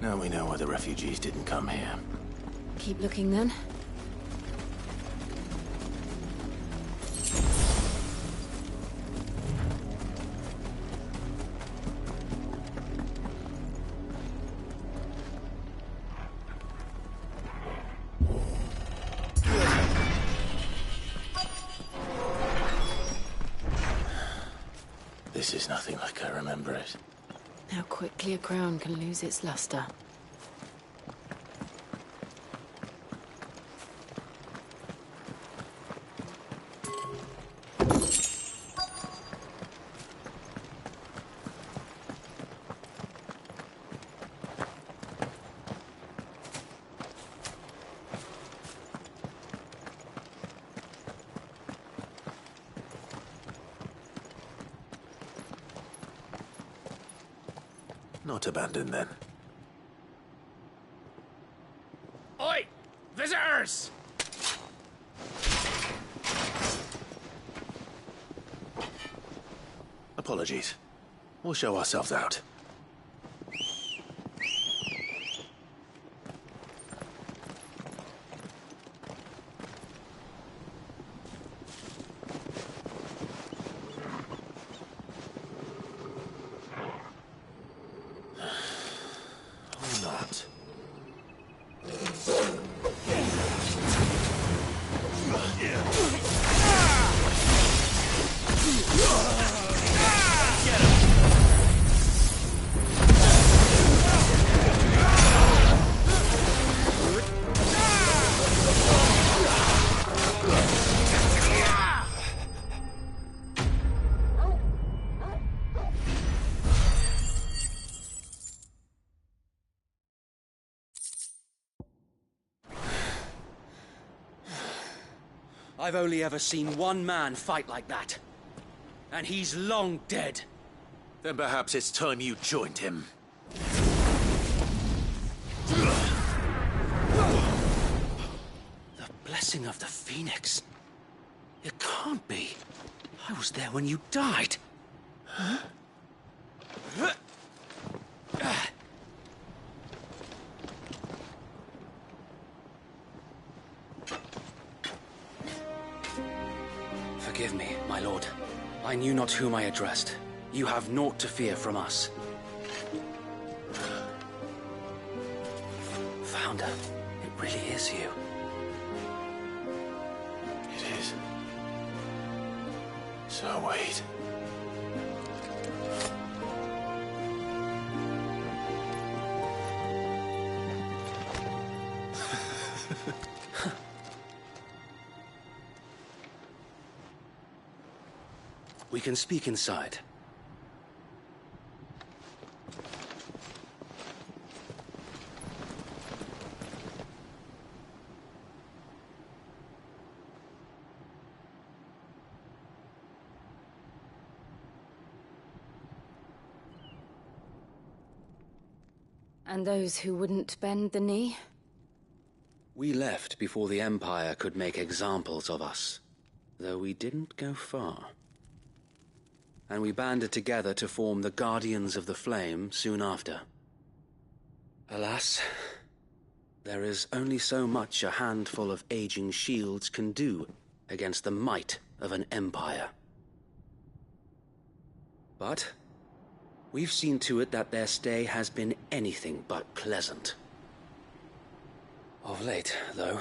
Now we know why the refugees didn't come here. Keep looking then. This is nothing like I remember it. How quickly a crown can lose its luster. Not abandoned, then. Oi! Visitors! Apologies. We'll show ourselves out. I've only ever seen one man fight like that. And he's long dead. Then perhaps it's time you joined him. The blessing of the Phoenix. It can't be. I was there when you died. Huh? Forgive me, my lord. I knew not whom I addressed. You have naught to fear from us. Founder, it really is you. It is. So wait. We can speak inside. And those who wouldn't bend the knee? We left before the Empire could make examples of us, though we didn't go far. And we banded together to form the Guardians of the Flame soon after. Alas, there is only so much a handful of aging shields can do against the might of an empire. But we've seen to it that their stay has been anything but pleasant. Of late, though,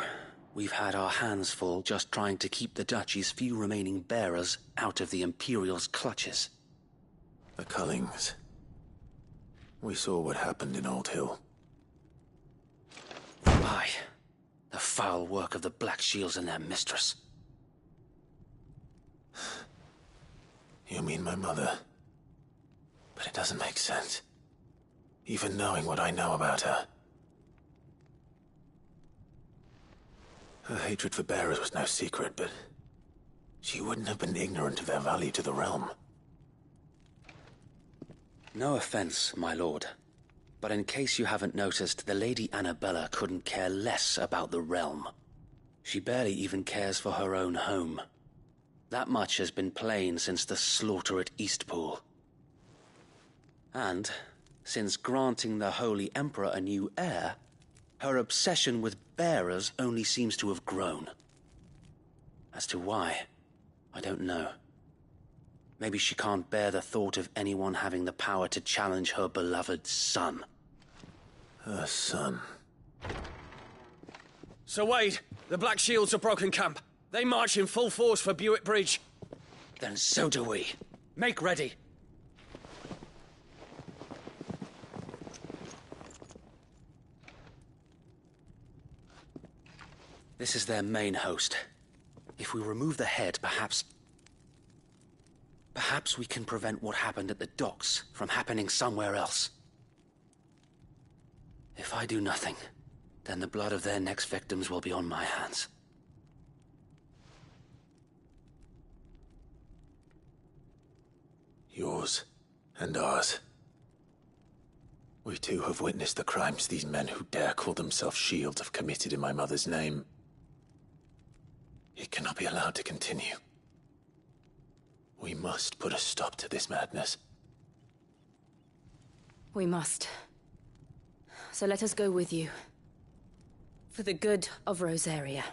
we've had our hands full just trying to keep the Duchy's few remaining bearers out of the Imperial's clutches. The Cullings. We saw what happened in Old Hill. Aye. The foul work of the Black Shields and their mistress. You mean my mother? But it doesn't make sense. Even knowing what I know about her. Her hatred for bearers was no secret, but she wouldn't have been ignorant of their value to the realm. No offense, my lord, but in case you haven't noticed, the Lady Annabella couldn't care less about the realm. She barely even cares for her own home. That much has been plain since the slaughter at Eastpool. And, Since granting the Holy Emperor a new heir, her obsession with bearers only seems to have grown. As to why, I don't know. Maybe she can't bear the thought of anyone having the power to challenge her beloved son. Her son. Sir Wade, the Black Shields have broken camp. They march in full force for Buick Bridge. Then so do we. Make ready. This is their main host. If we remove the head, perhaps we can prevent what happened at the docks from happening somewhere else. If I do nothing, then the blood of their next victims will be on my hands. Yours and ours. We too have witnessed the crimes these men who dare call themselves shields have committed in my mother's name. It cannot be allowed to continue. We must put a stop to this madness. We must. So let us go with you. For the good of Rosaria.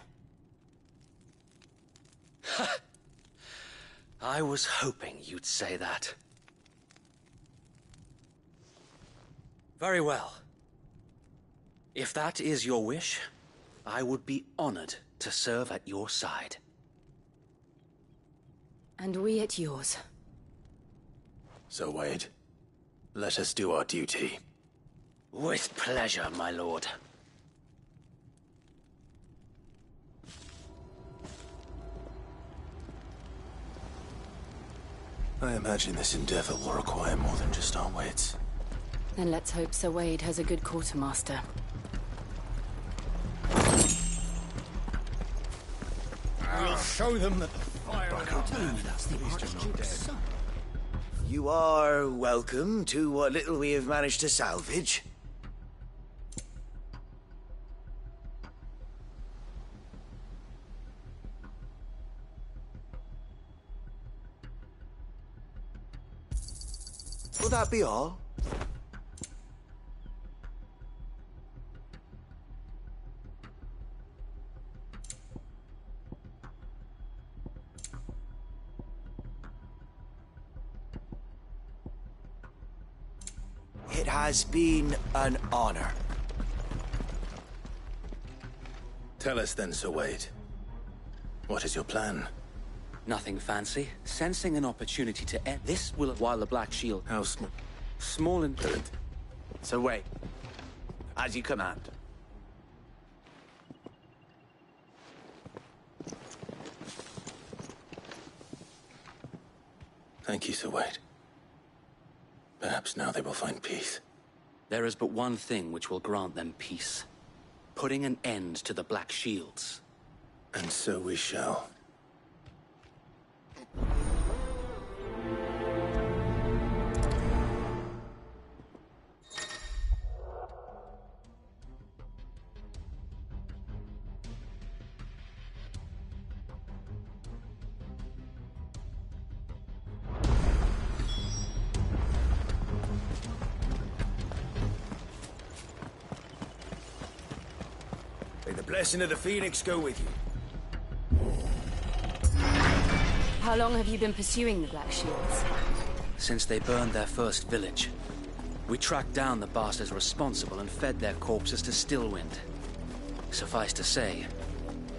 I was hoping you'd say that. Very well. If that is your wish, I would be honored to serve at your side. And we at yours. So, Wade, let us do our duty. With pleasure, my lord. I imagine this endeavor will require more than just our wits. Then let's hope Sir Wade has a good quartermaster. We'll show them that the fire That's the Archduke's son. You are welcome to what little we have managed to salvage. Will that be all? It has been an honor. Tell us then, Sir Wade. What is your plan? Nothing fancy. Sensing an opportunity to end this will while the Black Shield. How small? Small and So wait, as you command. Thank you, Sir Wade. Perhaps now they will find peace. There is but one thing which will grant them peace. Putting an end to the Black Shields. And so we shall. May the blessing of the Phoenix go with you. How long have you been pursuing the Black Shields? Since they burned their first village. We tracked down the bastards responsible and fed their corpses to Stillwind. Suffice to say,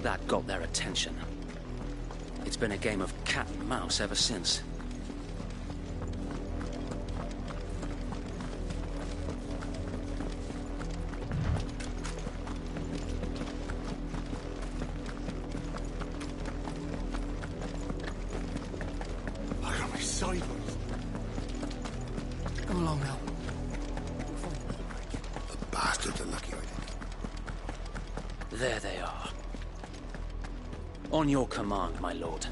that got their attention. It's been a game of cat and mouse ever since. Look at my sideways. Come along now. The bastards are lucky I did. There they are. On your command, my lord.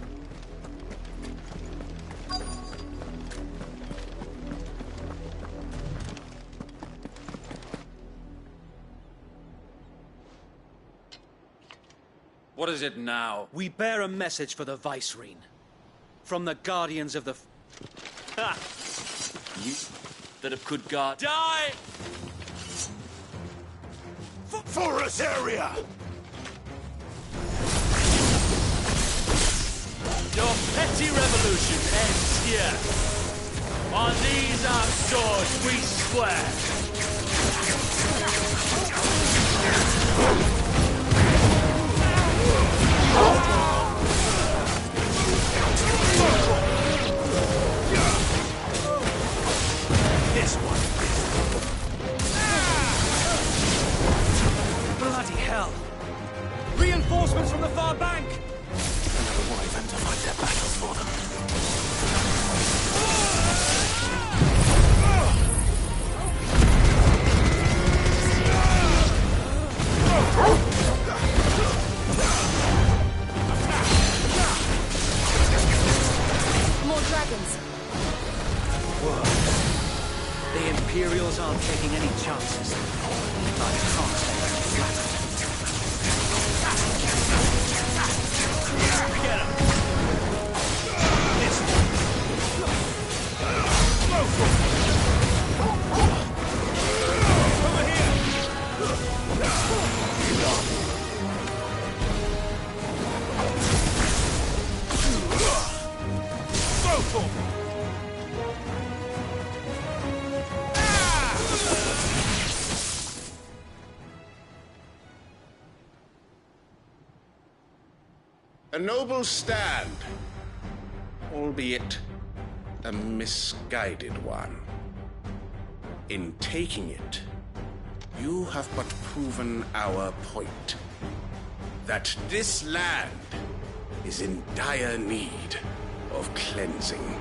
What is it now? We bear a message for the Vicereine. From the Guardians of the... Ha! that could guard. Die! For us area! Your petty revolution ends here. On these our swords we swear. This one. Bloody hell! Reinforcements from the far bank! Another wyvern to fight their battles for them. More dragons. The Imperials aren't taking any chances. I can't stay flat. Get him! Over A noble stand, albeit a misguided one. In taking it, you have but proven our point. That this land is in dire need of cleansing.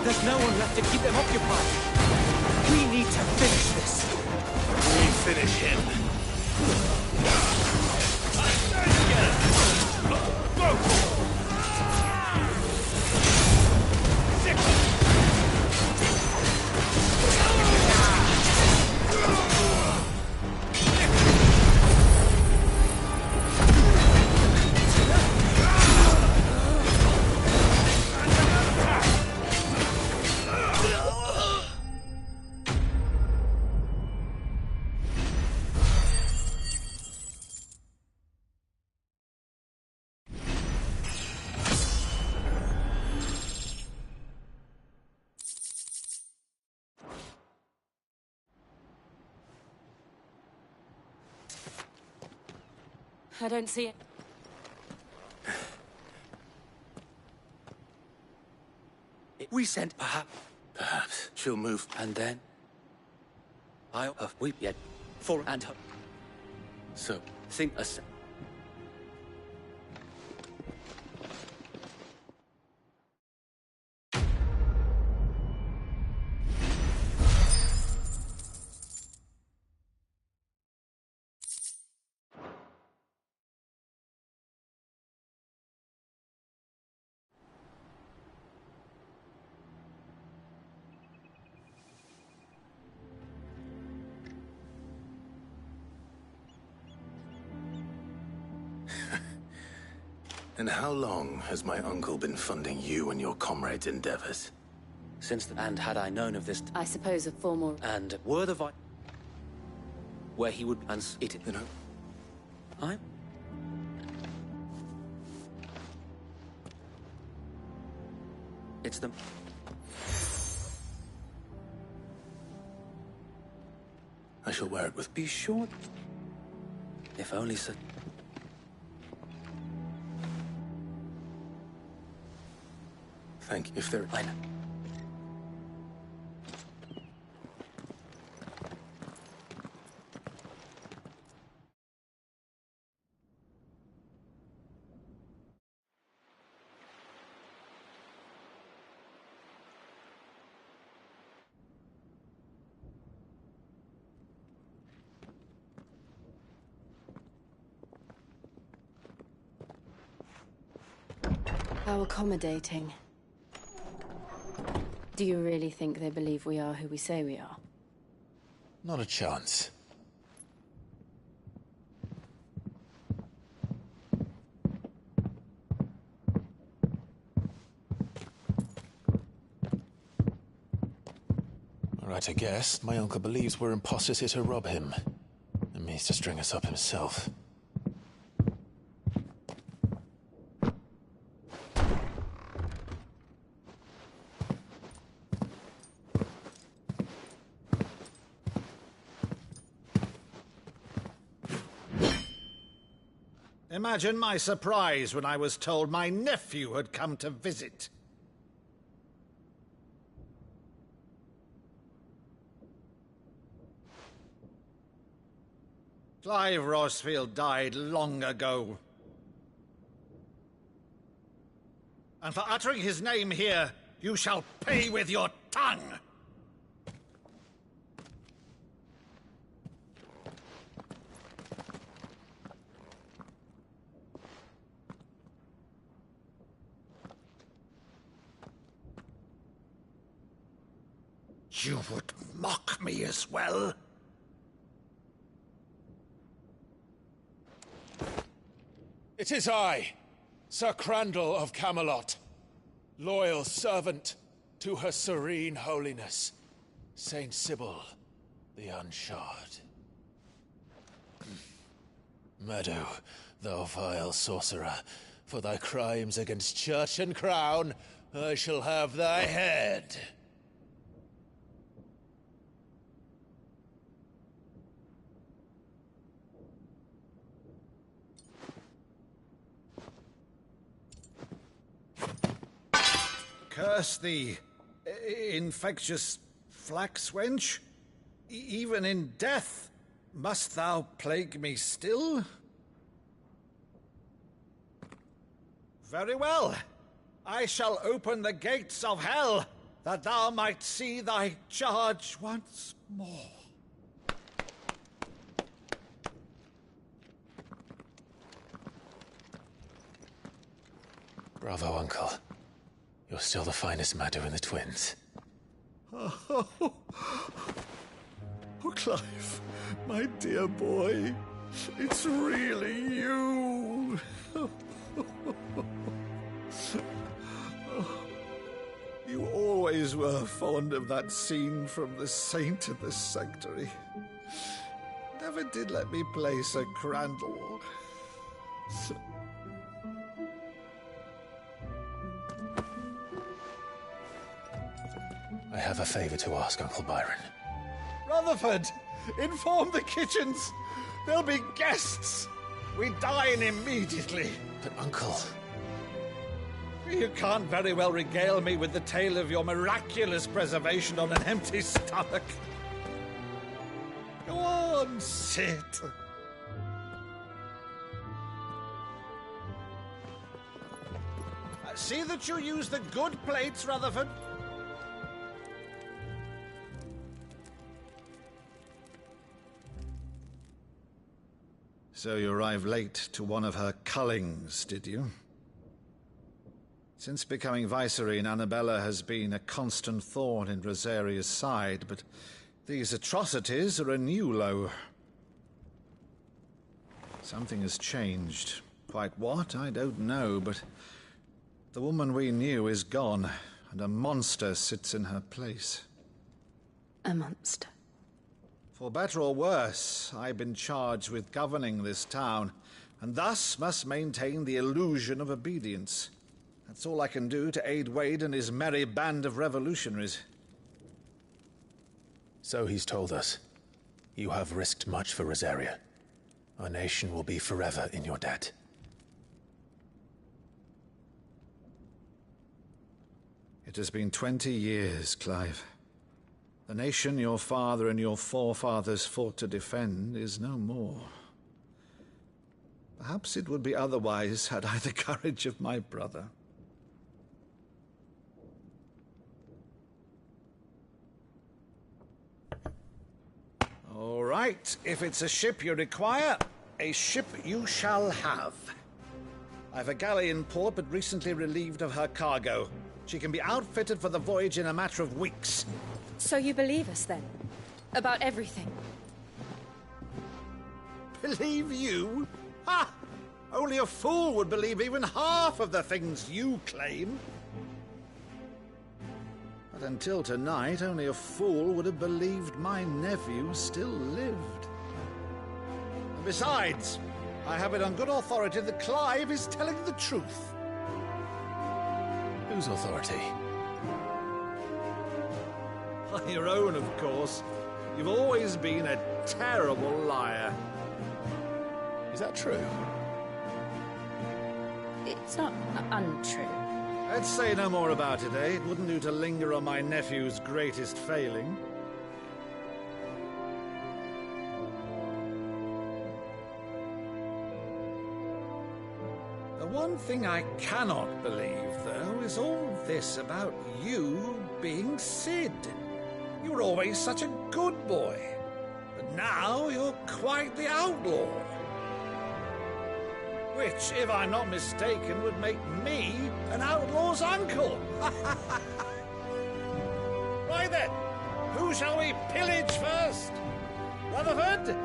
There's no one left to keep them occupied. We need to finish this. We finish him. I don't see it. We sent perhaps. Perhaps she'll move. And then I'll have weep yet for and her. So, Think a sec. and how long has my uncle been funding you and your comrades' endeavors? Since the, and had I known of this, I suppose a formal... and were the where he would and it, You know, I. It's them. I shall wear it with... Be sure. If only so... Thank you. If there... I know. How accommodating. Do you really think they believe we are who we say we are? Not a chance. Right, I guess. My uncle believes we're imposters here to rob him. And means to string us up himself. Imagine my surprise when I was told my nephew had come to visit. Clive Rosfield died long ago. And for uttering his name here, you shall pay with your tongue! You would mock me as well? It is I, Sir Crandall of Camelot, loyal servant to her serene holiness, Saint Sybil the Unshod. Meadow, thou vile sorcerer, for thy crimes against church and crown, I shall have thy head. Curse thee, infectious flax wench. Even in death, must thou plague me still? Very well. I shall open the gates of hell, that thou might see thy charge once more. Bravo, Uncle. You're still the finest Maddo in the twins. Oh, Clive, my dear boy, it's really you. You always were fond of that scene from The Saint in the Sanctuary. Never did let me play Sir Crandall. I have a favor to ask, Uncle Byron. Rutherford, inform the kitchens. There'll be guests. We dine immediately. But, Uncle... You can't very well regale me with the tale of your miraculous preservation on an empty stomach. Go on, sit. See that you use the good plates, Rutherford. So you arrived late to one of her cullings, did you? Since becoming Vicereine, Annabella has been a constant thorn in Rosaria's side, but these atrocities are a new low. Something has changed. Quite what, I don't know, but the woman we knew is gone, and a monster sits in her place. A monster. For better or worse, I've been charged with governing this town, and thus must maintain the illusion of obedience. That's all I can do to aid Wade and his merry band of revolutionaries. So he's told us. You have risked much for Rosaria. Our nation will be forever in your debt. It has been 20 years, Clive. The nation your father and your forefathers fought to defend is no more. Perhaps it would be otherwise had I the courage of my brother. All right, if it's a ship you require, a ship you shall have. I've a galley in port, but recently relieved of her cargo. She can be outfitted for the voyage in a matter of weeks. So you believe us, then? About everything? Believe you? Ha! Only a fool would believe even half of the things you claim. But until tonight, only a fool would have believed my nephew still lived. And besides, I have it on good authority that Clive is telling the truth. Whose authority? On your own, of course. You've always been a terrible liar. Is that true? It's not untrue. Let's say no more about it, eh? It wouldn't do to linger on my nephew's greatest failing. The one thing I cannot believe, though, is all this about you being Sid. You were always such a good boy, but now you're quite the outlaw. Which, if I'm not mistaken, would make me an outlaw's uncle. Right then, who shall we pillage first? Rutherford,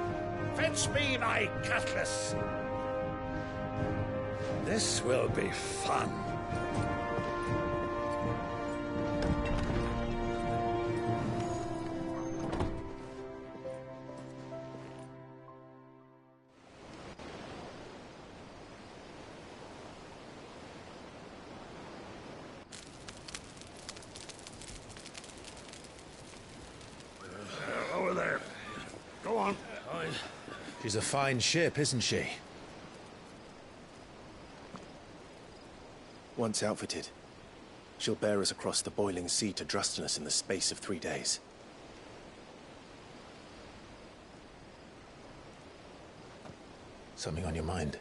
fetch me my cutlass. This will be fun. Over there. Go on. She's a fine ship, isn't she? Once outfitted, she'll bear us across the boiling sea to Drustinus in the space of 3 days. Something on your mind?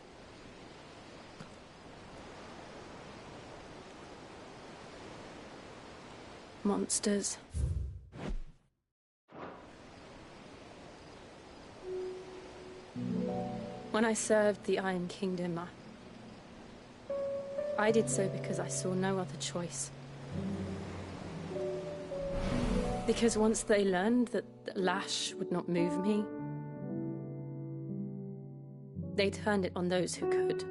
Monsters. When I served the Iron Kingdom, I did so because I saw no other choice. Because once they learned that the lash would not move me, they turned it on those who could.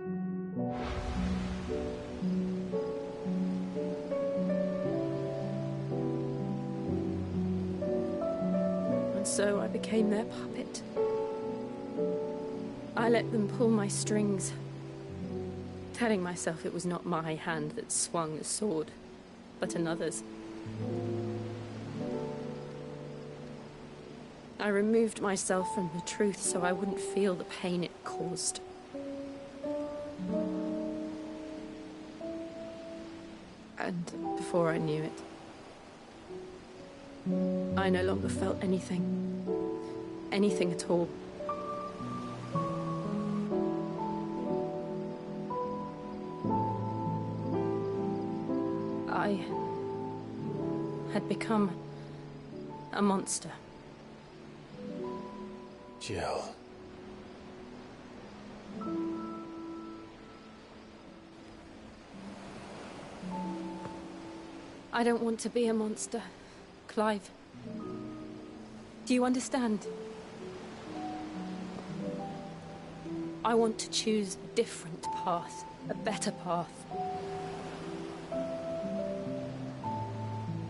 And so I became their puppet. I let them pull my strings, telling myself it was not my hand that swung the sword, but another's. I removed myself from the truth so I wouldn't feel the pain it caused. And before I knew it, I no longer felt anything. Anything at all. I had become a monster. Jill. I don't want to be a monster, Clive. Do you understand? I want to choose a different path, a better path.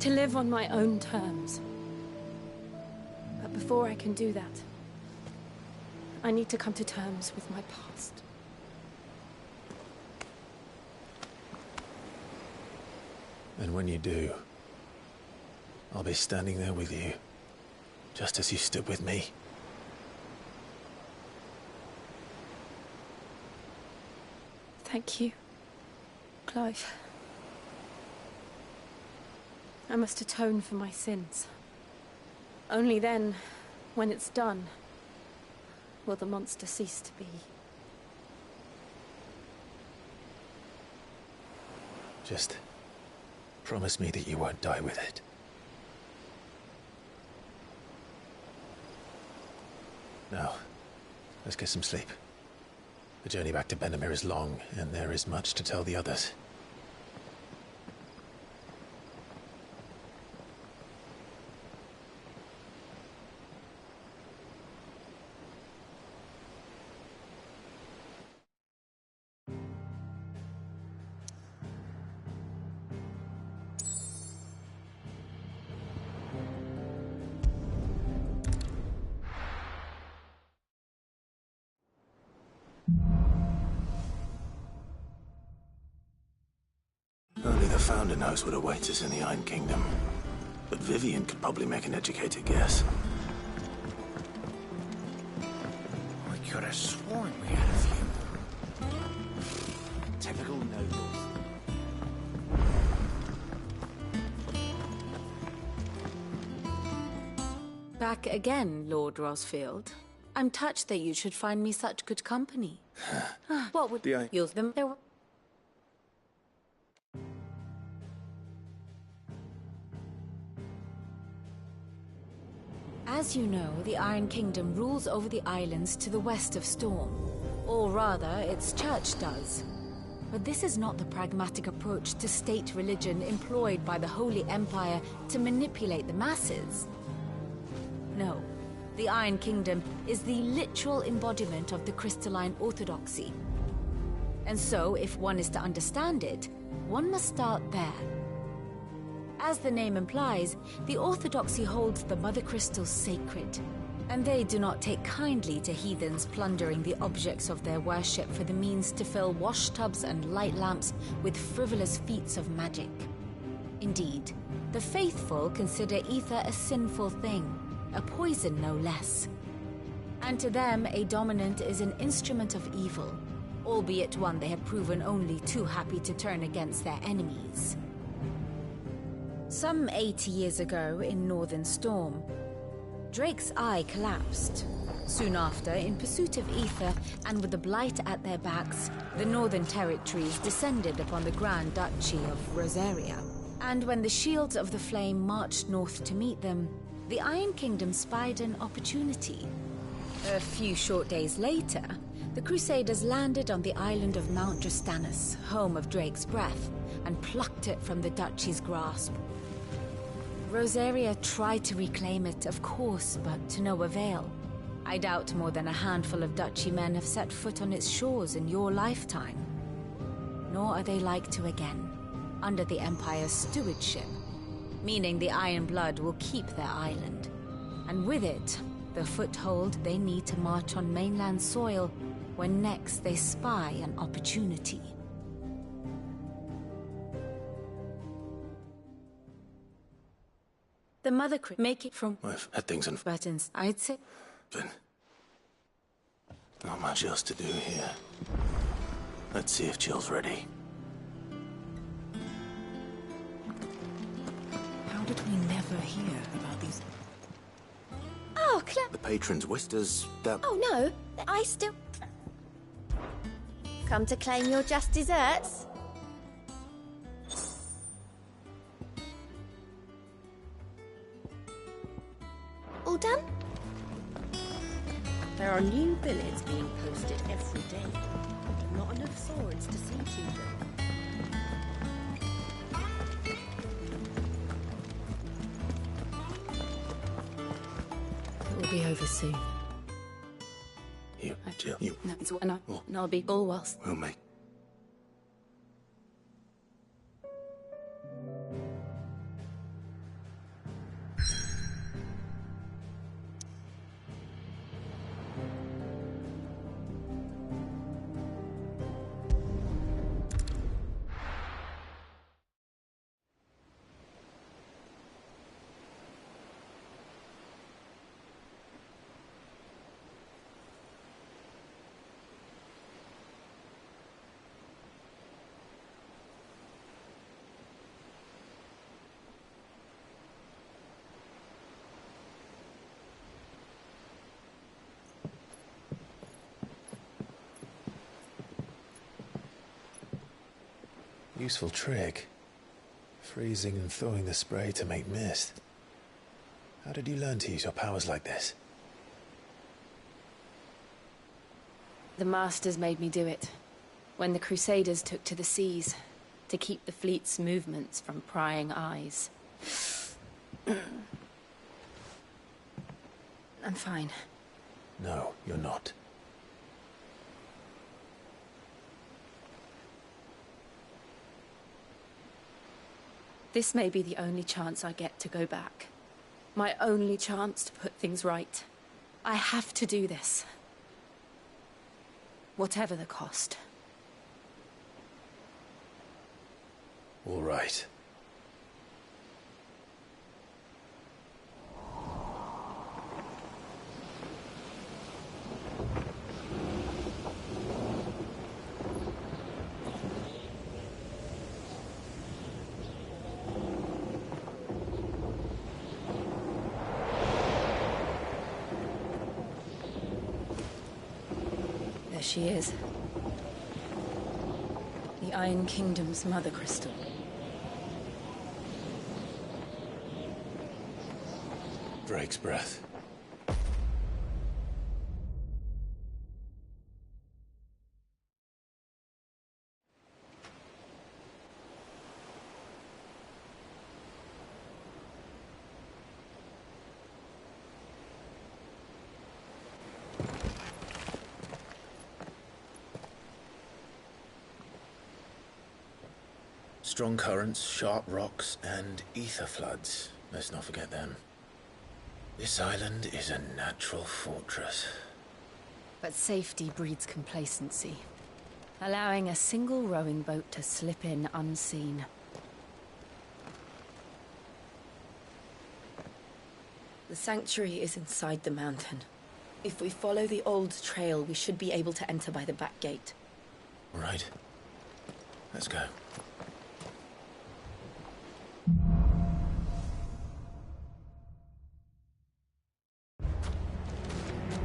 To live on my own terms. But before I can do that, I need to come to terms with my past. And when you do, I'll be standing there with you, just as you stood with me. Thank you, Clive. I must atone for my sins. Only then, when it's done, will the monster cease to be. Just promise me that you won't die with it. Now, let's get some sleep. The journey back to Benamir is long, and there is much to tell the others. Only the Founder knows what awaits us in the Iron Kingdom. But Vivian could probably make an educated guess. I could have sworn we had a few. Typical nobles. Back again, Lord Rosfield. I'm touched that you should find me such good company. What would use them? There were... As you know, the Iron Kingdom rules over the islands to the west of Storm. Or rather, its church does. But this is not the pragmatic approach to state religion employed by the Holy Empire to manipulate the masses. No, the Iron Kingdom is the literal embodiment of the crystalline orthodoxy. And so, if one is to understand it, one must start there. As the name implies, the Orthodoxy holds the Mother Crystals sacred, and they do not take kindly to heathens plundering the objects of their worship for the means to fill washtubs and light lamps with frivolous feats of magic. Indeed, the faithful consider ether a sinful thing, a poison no less. And to them, a dominant is an instrument of evil, albeit one they have proven only too happy to turn against their enemies. Some 80 years ago, in Northern Storm, Drake's eye collapsed. Soon after, in pursuit of ether, and with the Blight at their backs, the Northern Territories descended upon the Grand Duchy of Rosaria. And when the Shields of the Flame marched north to meet them, the Iron Kingdom spied an opportunity. A few short days later, the Crusaders landed on the island of Mount Justanus, home of Drake's breath, and plucked it from the Duchy's grasp. Rosaria tried to reclaim it, of course, but to no avail. I doubt more than a handful of Duchy men have set foot on its shores in your lifetime. Nor are they like to again, under the Empire's stewardship, meaning the Iron Blood will keep their island. And with it, the foothold they need to march on mainland soil when next they spy an opportunity. The Mother make it from... I've had things on buttons, I'd say. But not much else to do here. Let's see if Jill's ready. How did we never hear about these? Oh, The patrons' whisters, that... Oh, no. I still... Come to claim your just desserts? All done? There are new billets being posted every day, but not enough swords to see to them. It will be over soon. You, Jill, you... No, it's and I'll be all whilst... We'll make... Useful trick. Freezing and thawing the spray to make mist. How did you learn to use your powers like this? The Masters made me do it. When the Crusaders took to the seas, to keep the fleet's movements from prying eyes. I'm fine. No, you're not. This may be the only chance I get to go back. My only chance to put things right. I have to do this. Whatever the cost. All right. There she is. The Iron Kingdom's Mother Crystal. Drake's breath. Strong currents, sharp rocks, and ether floods. Let's not forget them. This island is a natural fortress. But safety breeds complacency. Allowing a single rowing boat to slip in unseen. The sanctuary is inside the mountain. If we follow the old trail, we should be able to enter by the back gate. All right. Let's go.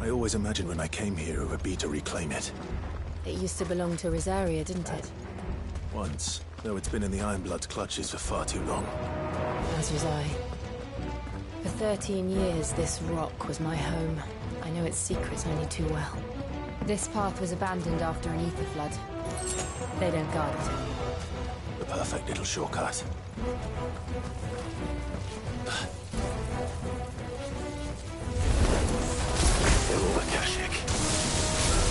I always imagined when I came here it would be to reclaim it. It used to belong to Rosaria, didn't it? Once, though it's been in the Ironblood's clutches for far too long. As was I. For 13 years, this rock was my home. I know its secrets only too well. This path was abandoned after an ether flood. They don't guard it anymore. The perfect little shortcut.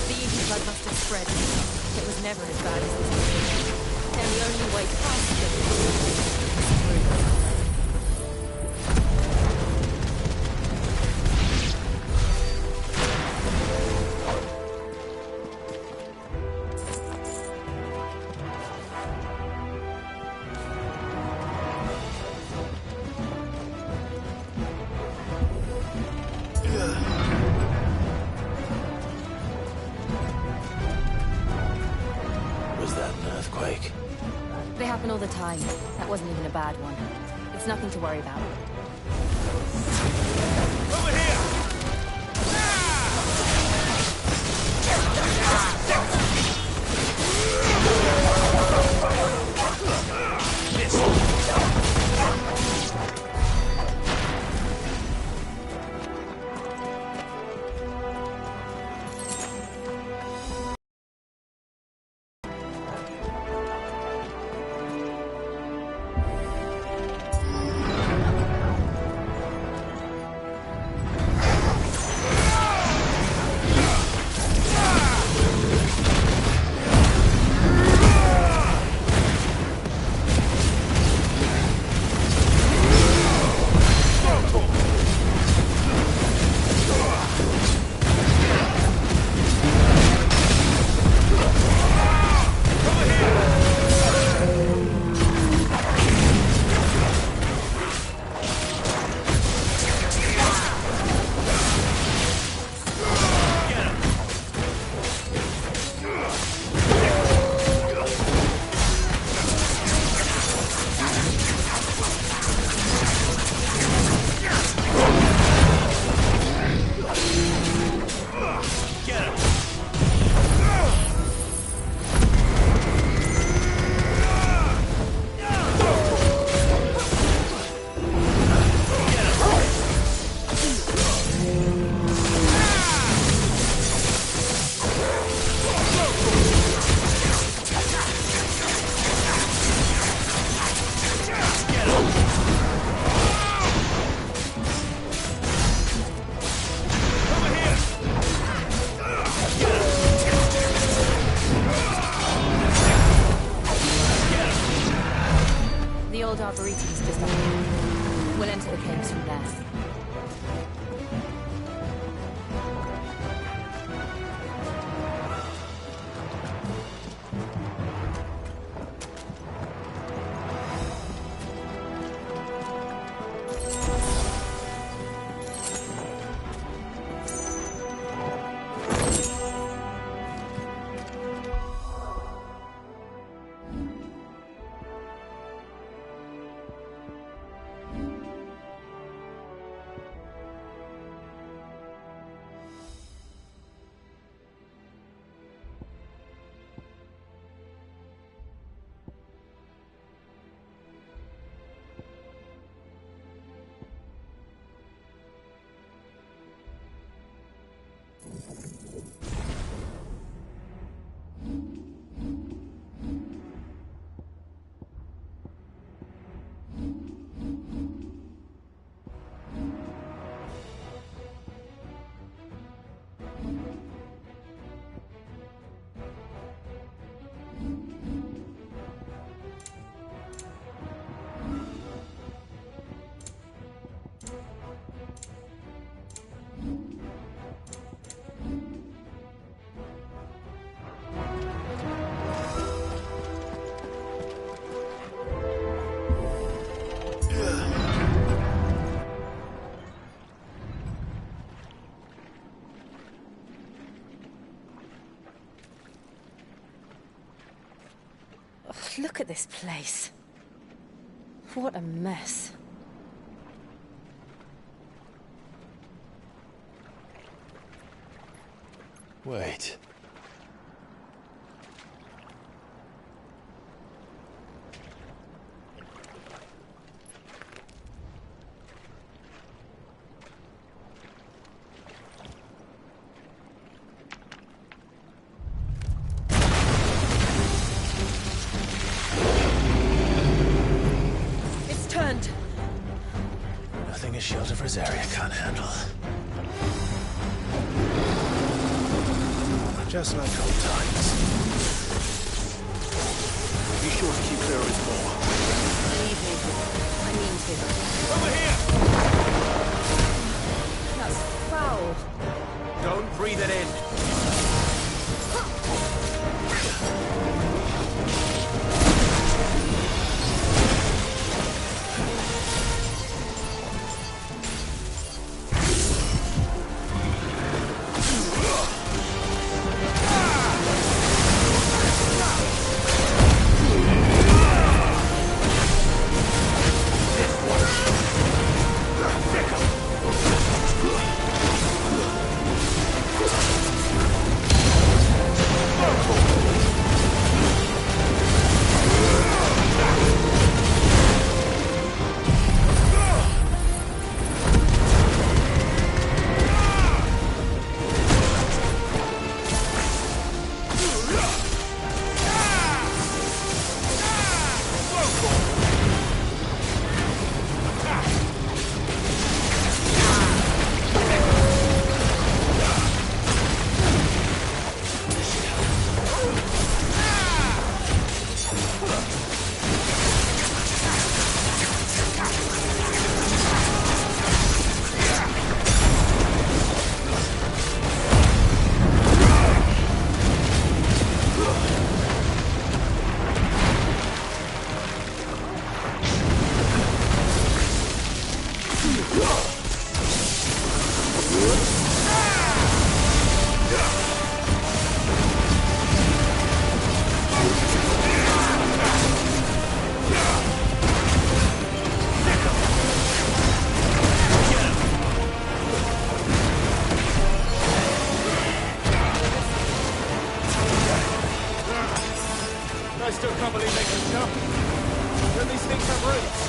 The ether flood must have spread. It was never as bad as this. And the only way past it is through. They happen all the time. That wasn't even a bad one. It's nothing to worry about. Over here! Look at this place. What a mess. Wait. It's turned. Nothing a shield of Rosaria can't handle. Just like old times. Be sure to keep clear of his paw. Leave me. I mean to. Over here! That's foul. Don't breathe it in. I still can't believe they can jump. Don't these things have roots?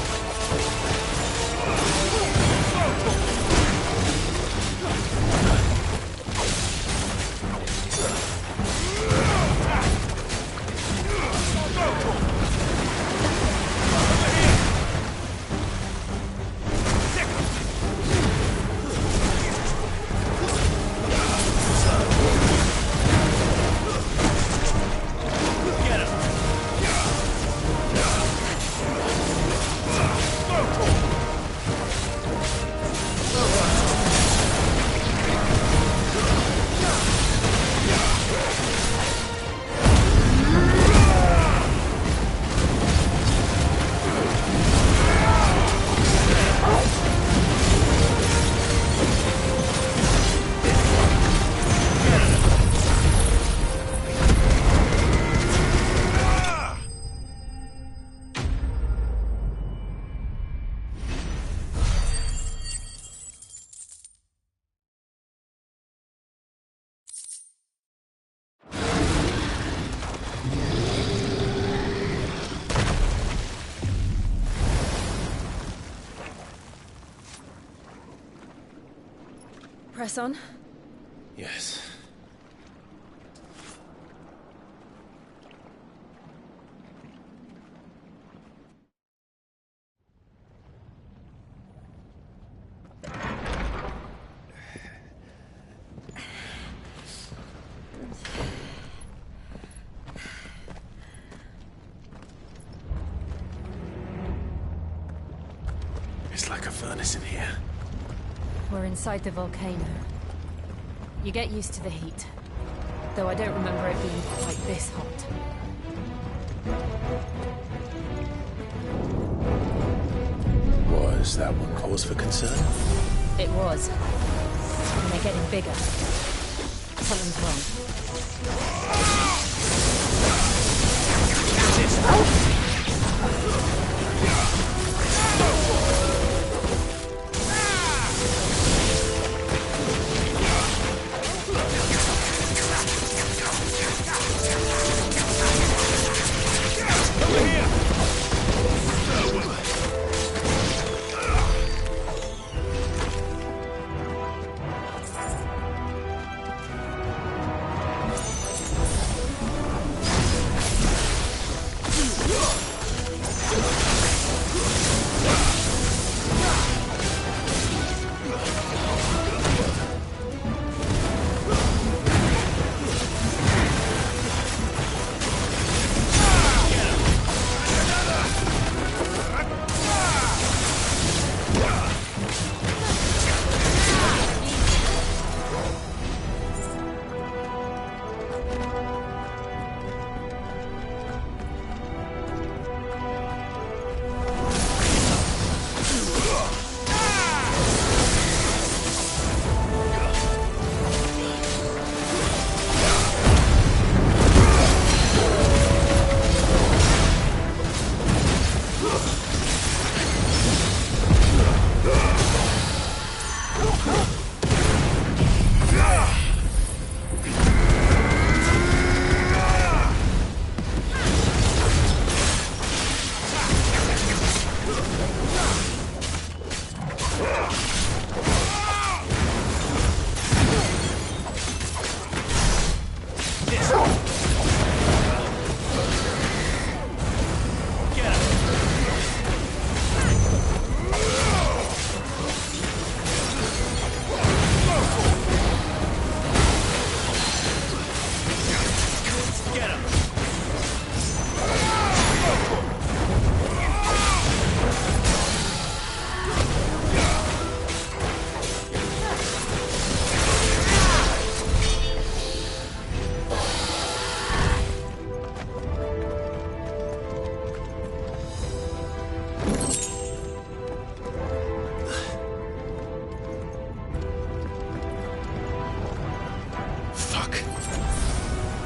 Press on. Yes. It's like a furnace in here. We're inside the volcano. You get used to the heat. Though I don't remember it being quite this hot. Was that one cause for concern? It was. And they're getting bigger. Something's wrong.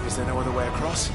Is there no other way across?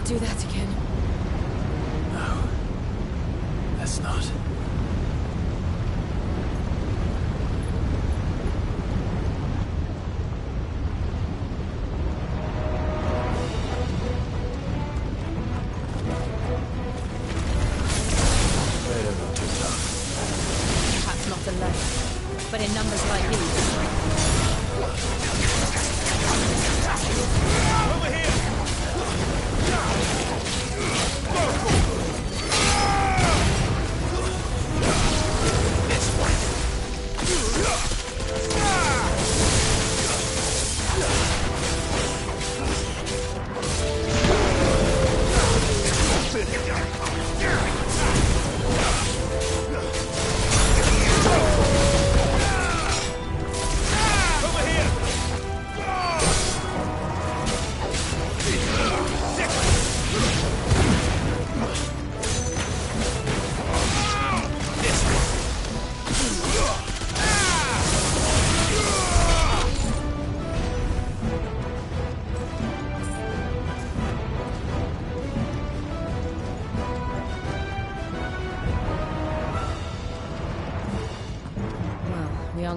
Do that again. No. Let's not. They don't look too tough. Perhaps not alone, but in numbers like these. Over here!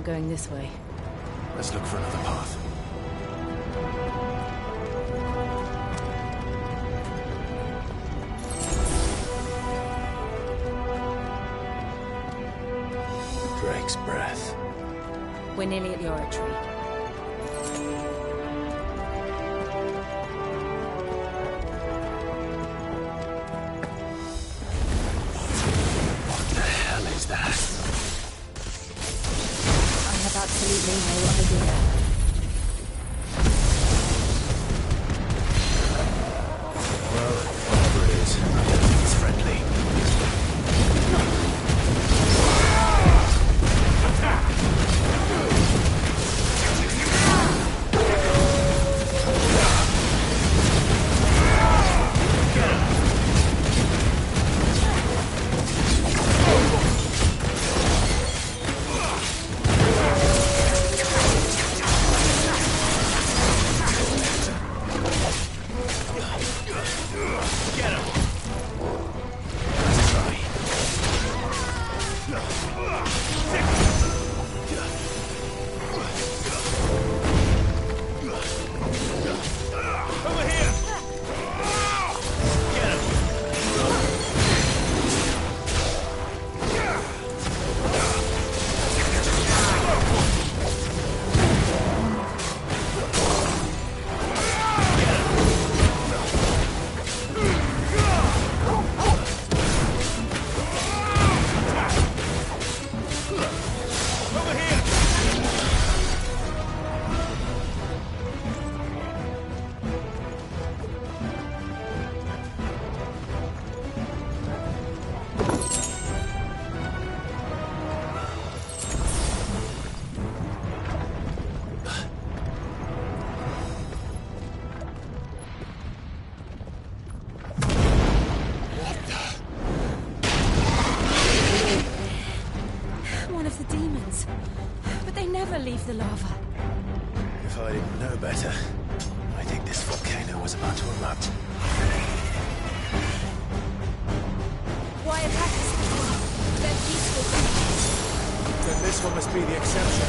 not going this way. Let's look for another path. Drake's breath. We're nearly at the oratory. What the hell is that? I have absolutely no idea. Well, whatever it is, I don't think it's friendly. Leave the lava. If I didn't know better, I think this volcano was about to erupt. Why attack us? They're peaceful creatures. Then this one must be the exception.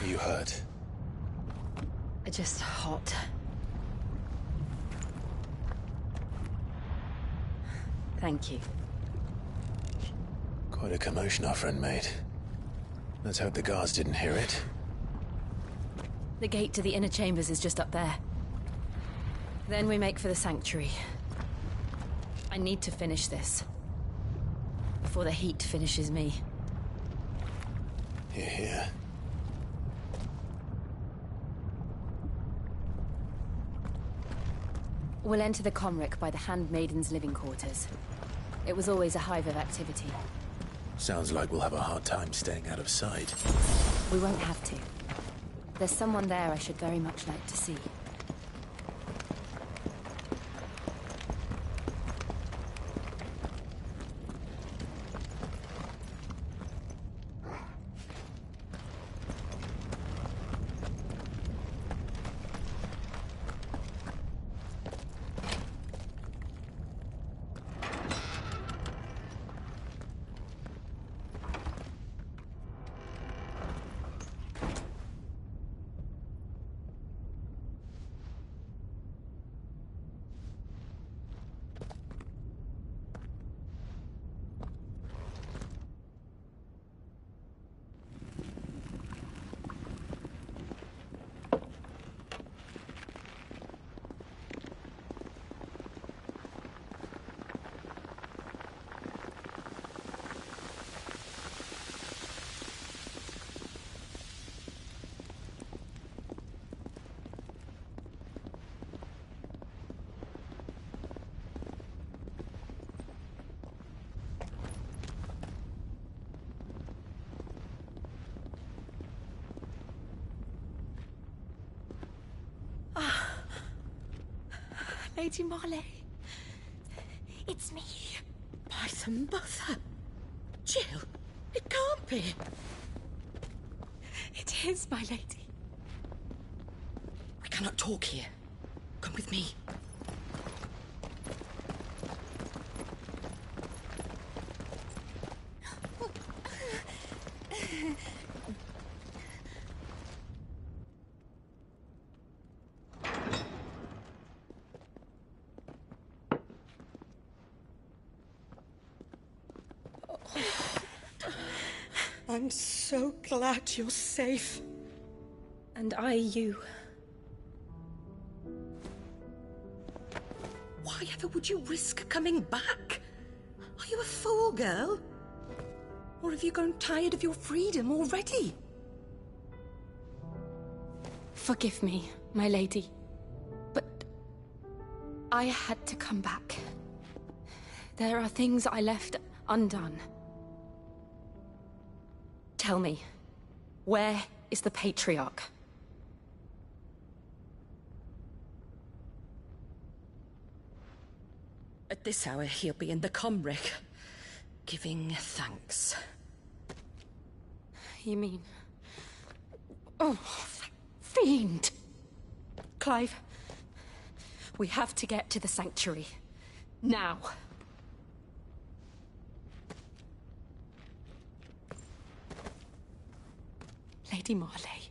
You hurt? Just hot. Thank you. Quite a commotion our friend made. Let's hope the guards didn't hear it. The gate to the inner chambers is just up there. Then we make for the sanctuary. I need to finish this. Before the heat finishes me. Hear, hear. We'll enter the Comric by the Handmaiden's living quarters. It was always a hive of activity. Sounds like we'll have a hard time staying out of sight. We won't have to. There's someone there I should very much like to see. Lady Marley. It's me. By the mother. Jill, it can't be. It is, my lady. We cannot talk here. Come with me. I'm so glad you're safe. And I you. Why ever would you risk coming back? Are you a fool, girl? Or have you grown tired of your freedom already? Forgive me, my lady. But I had to come back. There are things I left undone. Tell me, where is the Patriarch? At this hour, he'll be in the Comric, giving thanks. You mean... Oh, that fiend! Clive, we have to get to the sanctuary. Now. Lady Marley,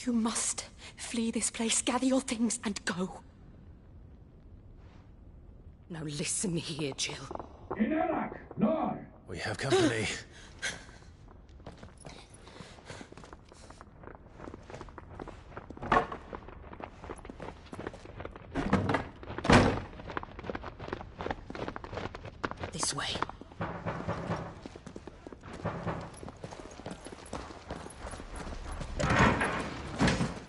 you must flee this place, gather your things, and go. Now listen here, Jill. We have company. This way.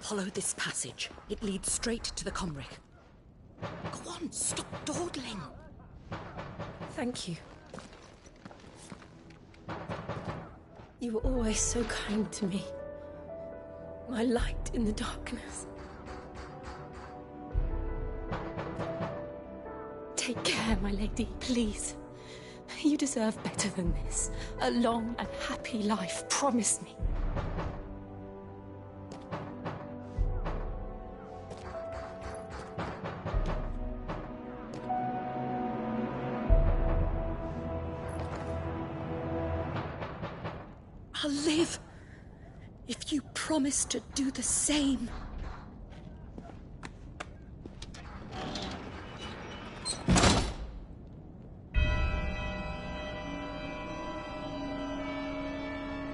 Follow this passage. It leads straight to the Comric. Go on, stop dawdling. Thank you. You were always so kind to me. My light in the darkness. Take care, my lady, please. You deserve better than this. A long and happy life, promise me. I'll live. if you promise to do the same.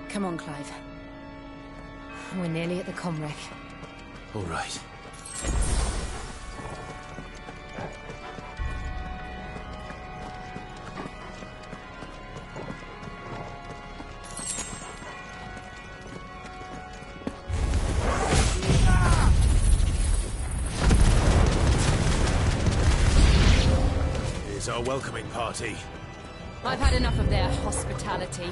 Come on, Clive. We're nearly at the comwreck. All right. Here's our welcoming party. I've had enough of their hospitality.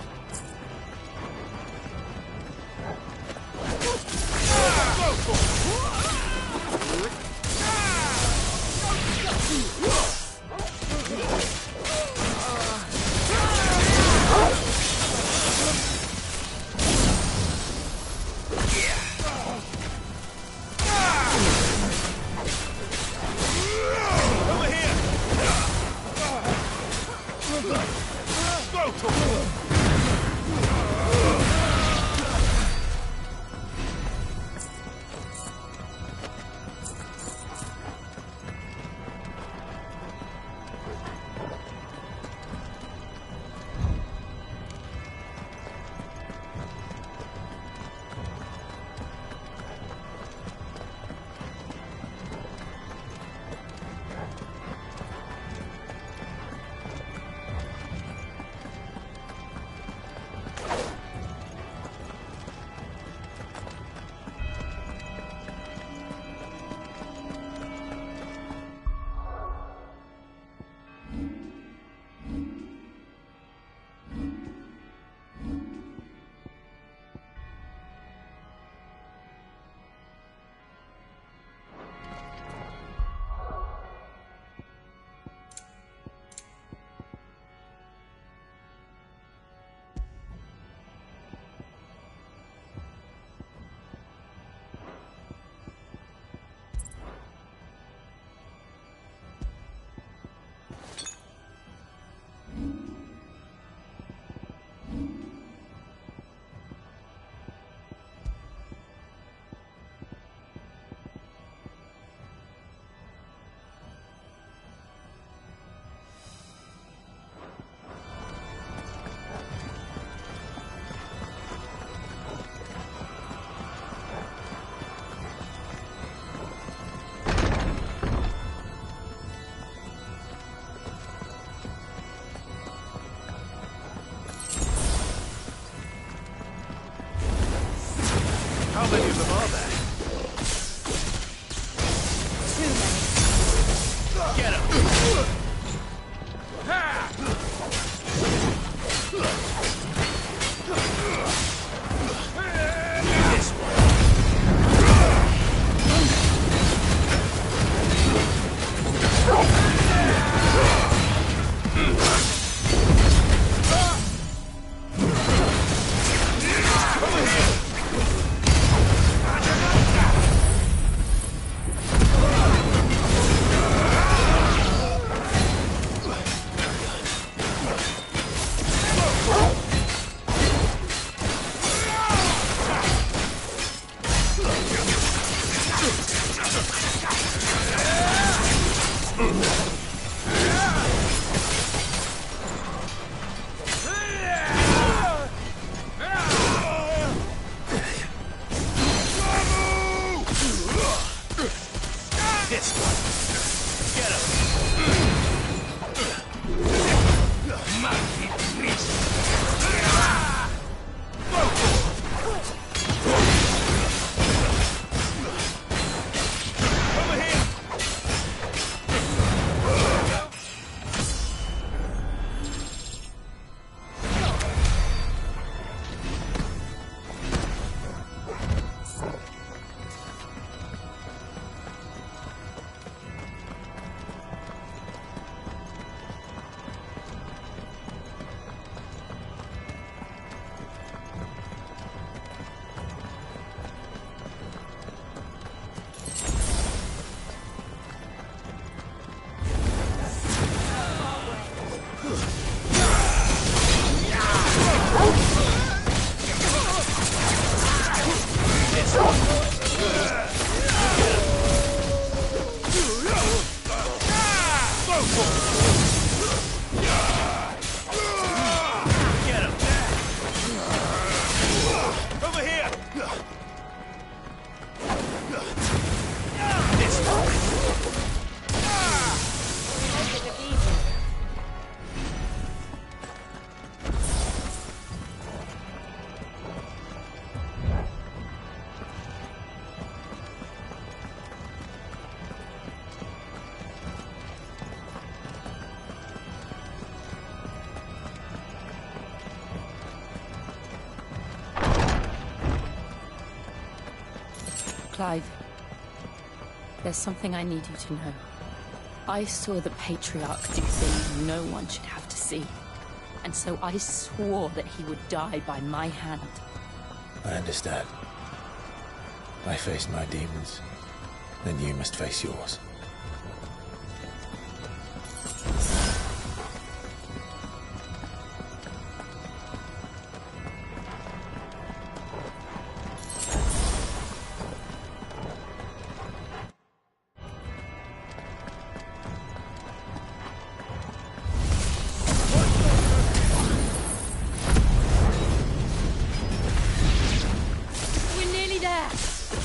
How many of them are there? Too many. Get him! This Clive, there's something I need you to know. I saw the Patriarch do things no one should have to see. And so I swore that he would die by my hand. I understand. I faced my demons, then you must face yours.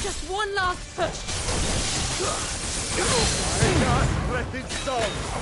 Just one last push. I can't let it stop.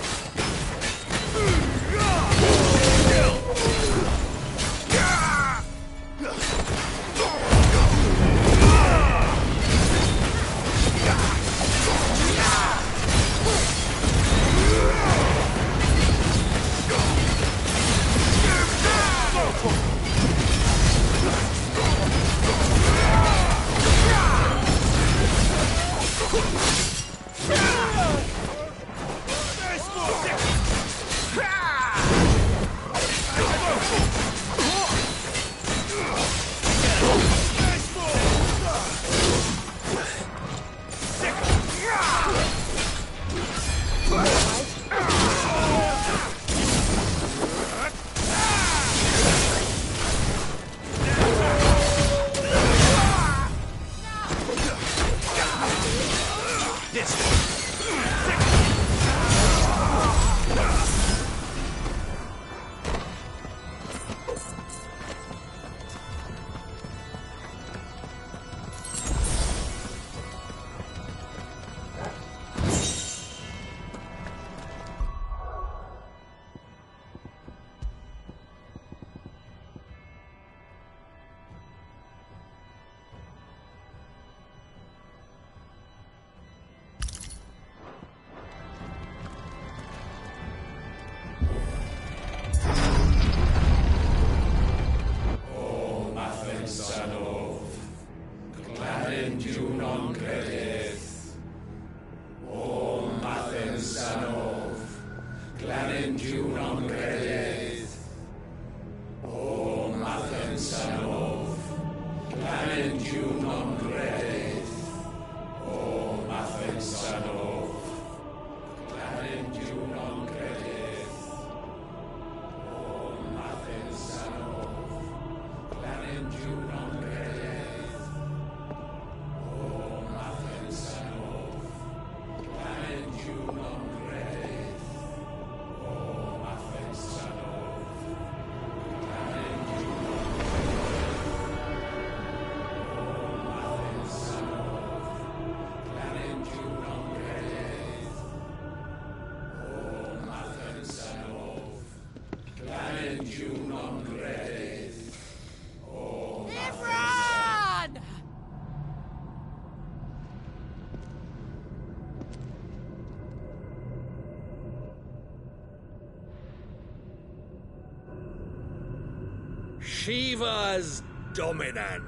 Shiva's dominant.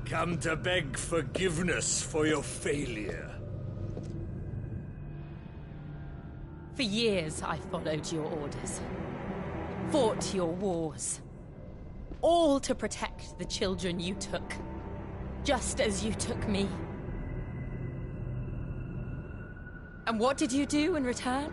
Come to beg forgiveness for your failure. For years, I followed your orders. Fought your wars. All to protect the children you took. Just as you took me. And what did you do in return?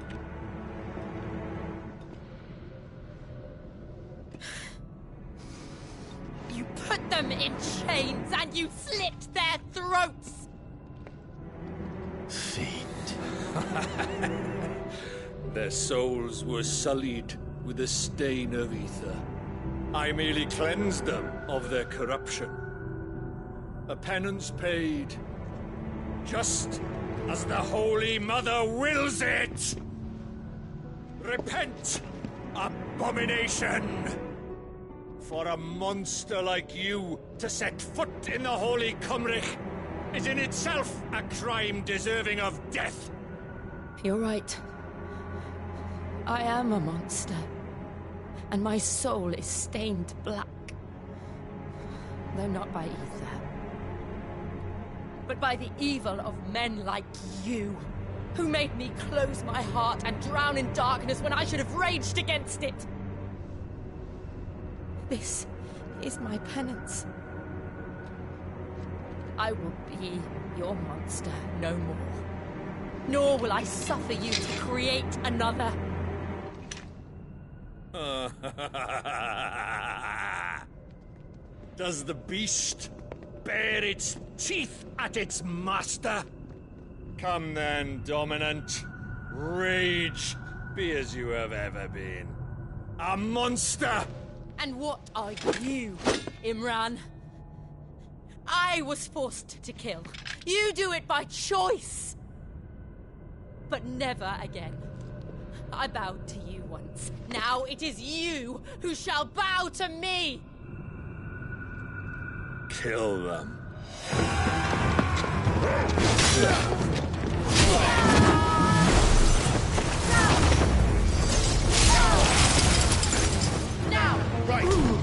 You put them in chains and you slit their throats! Fiend. Their souls were sullied with a stain of ether. I merely cleansed them of their corruption. A penance paid, just as the Holy Mother wills it! Repent, abomination! For a monster like you to set foot in the Holy Cymric is in itself a crime deserving of death! You're right. I am a monster. And my soul is stained black. Though not by ether. But by the evil of men like you, who made me close my heart and drown in darkness when I should have raged against it. This is my penance. I will be your monster no more. Nor will I suffer you to create another. Does the beast bare its teeth at its master? Come then, Dominant. Rage, be as you have ever been. A monster! And what are you, Imran? I was forced to kill. You do it by choice. But never again. I bowed to you once. Now it is you who shall bow to me! Kill them. Now! Right!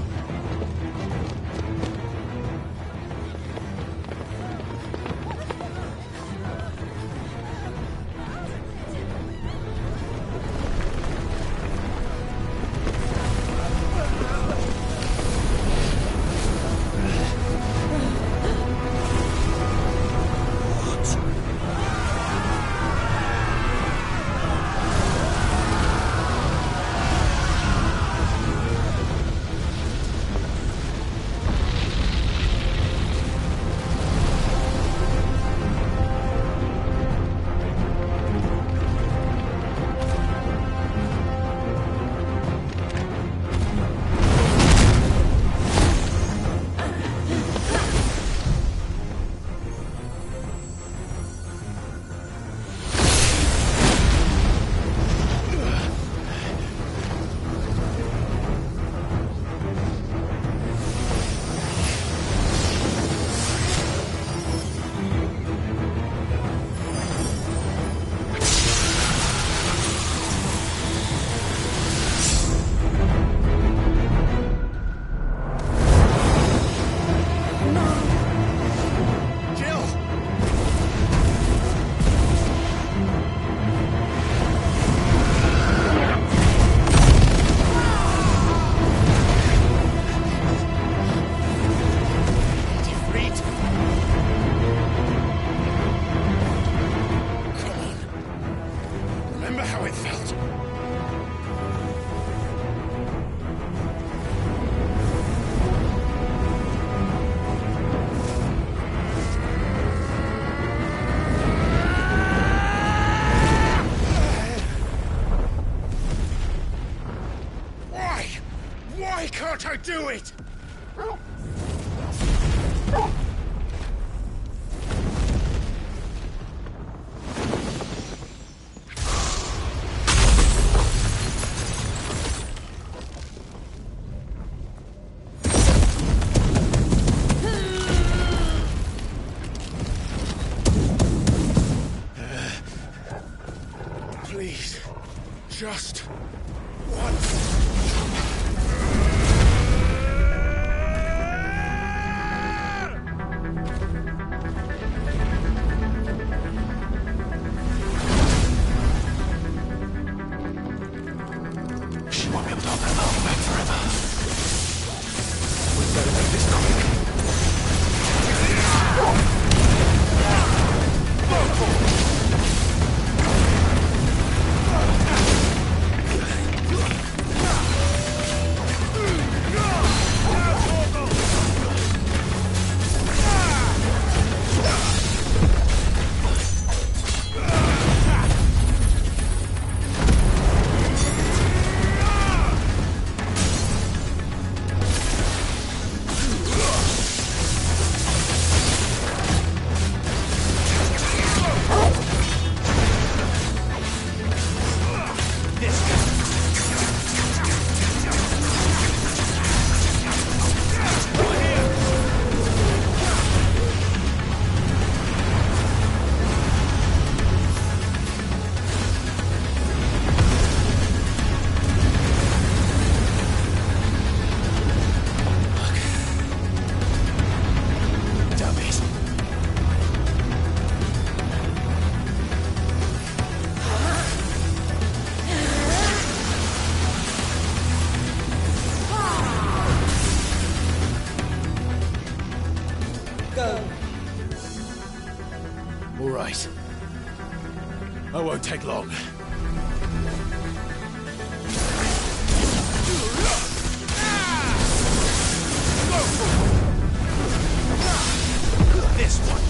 Can't I do it? Please, just once. go. All right. I won't take long. This one.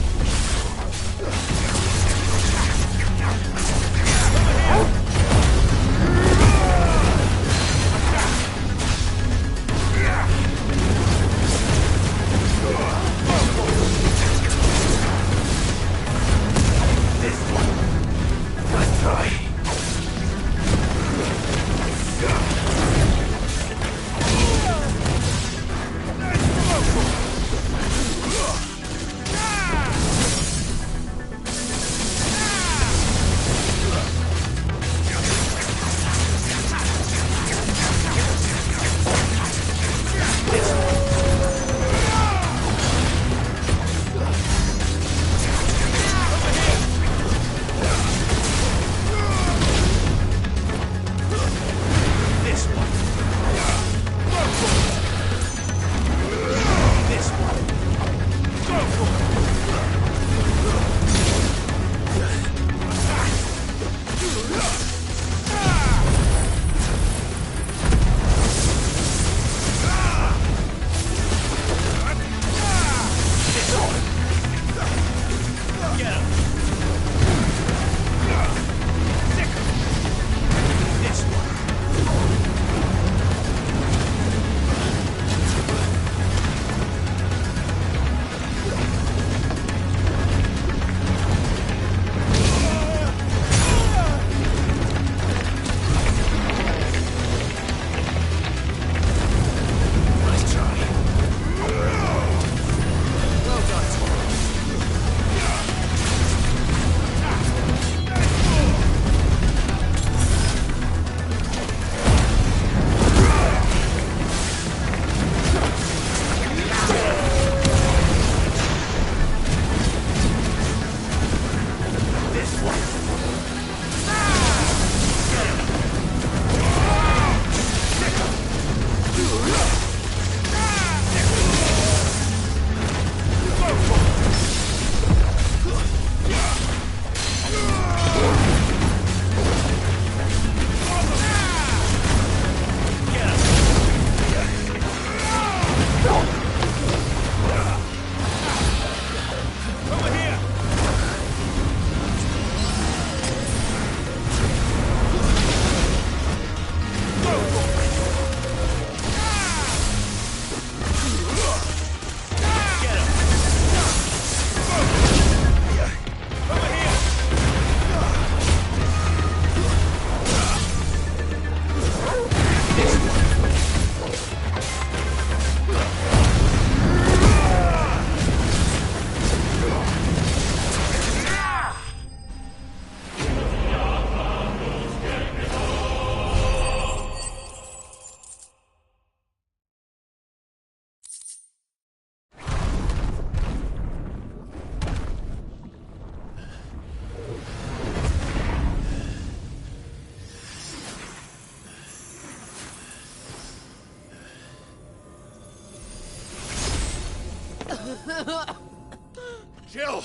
Jill!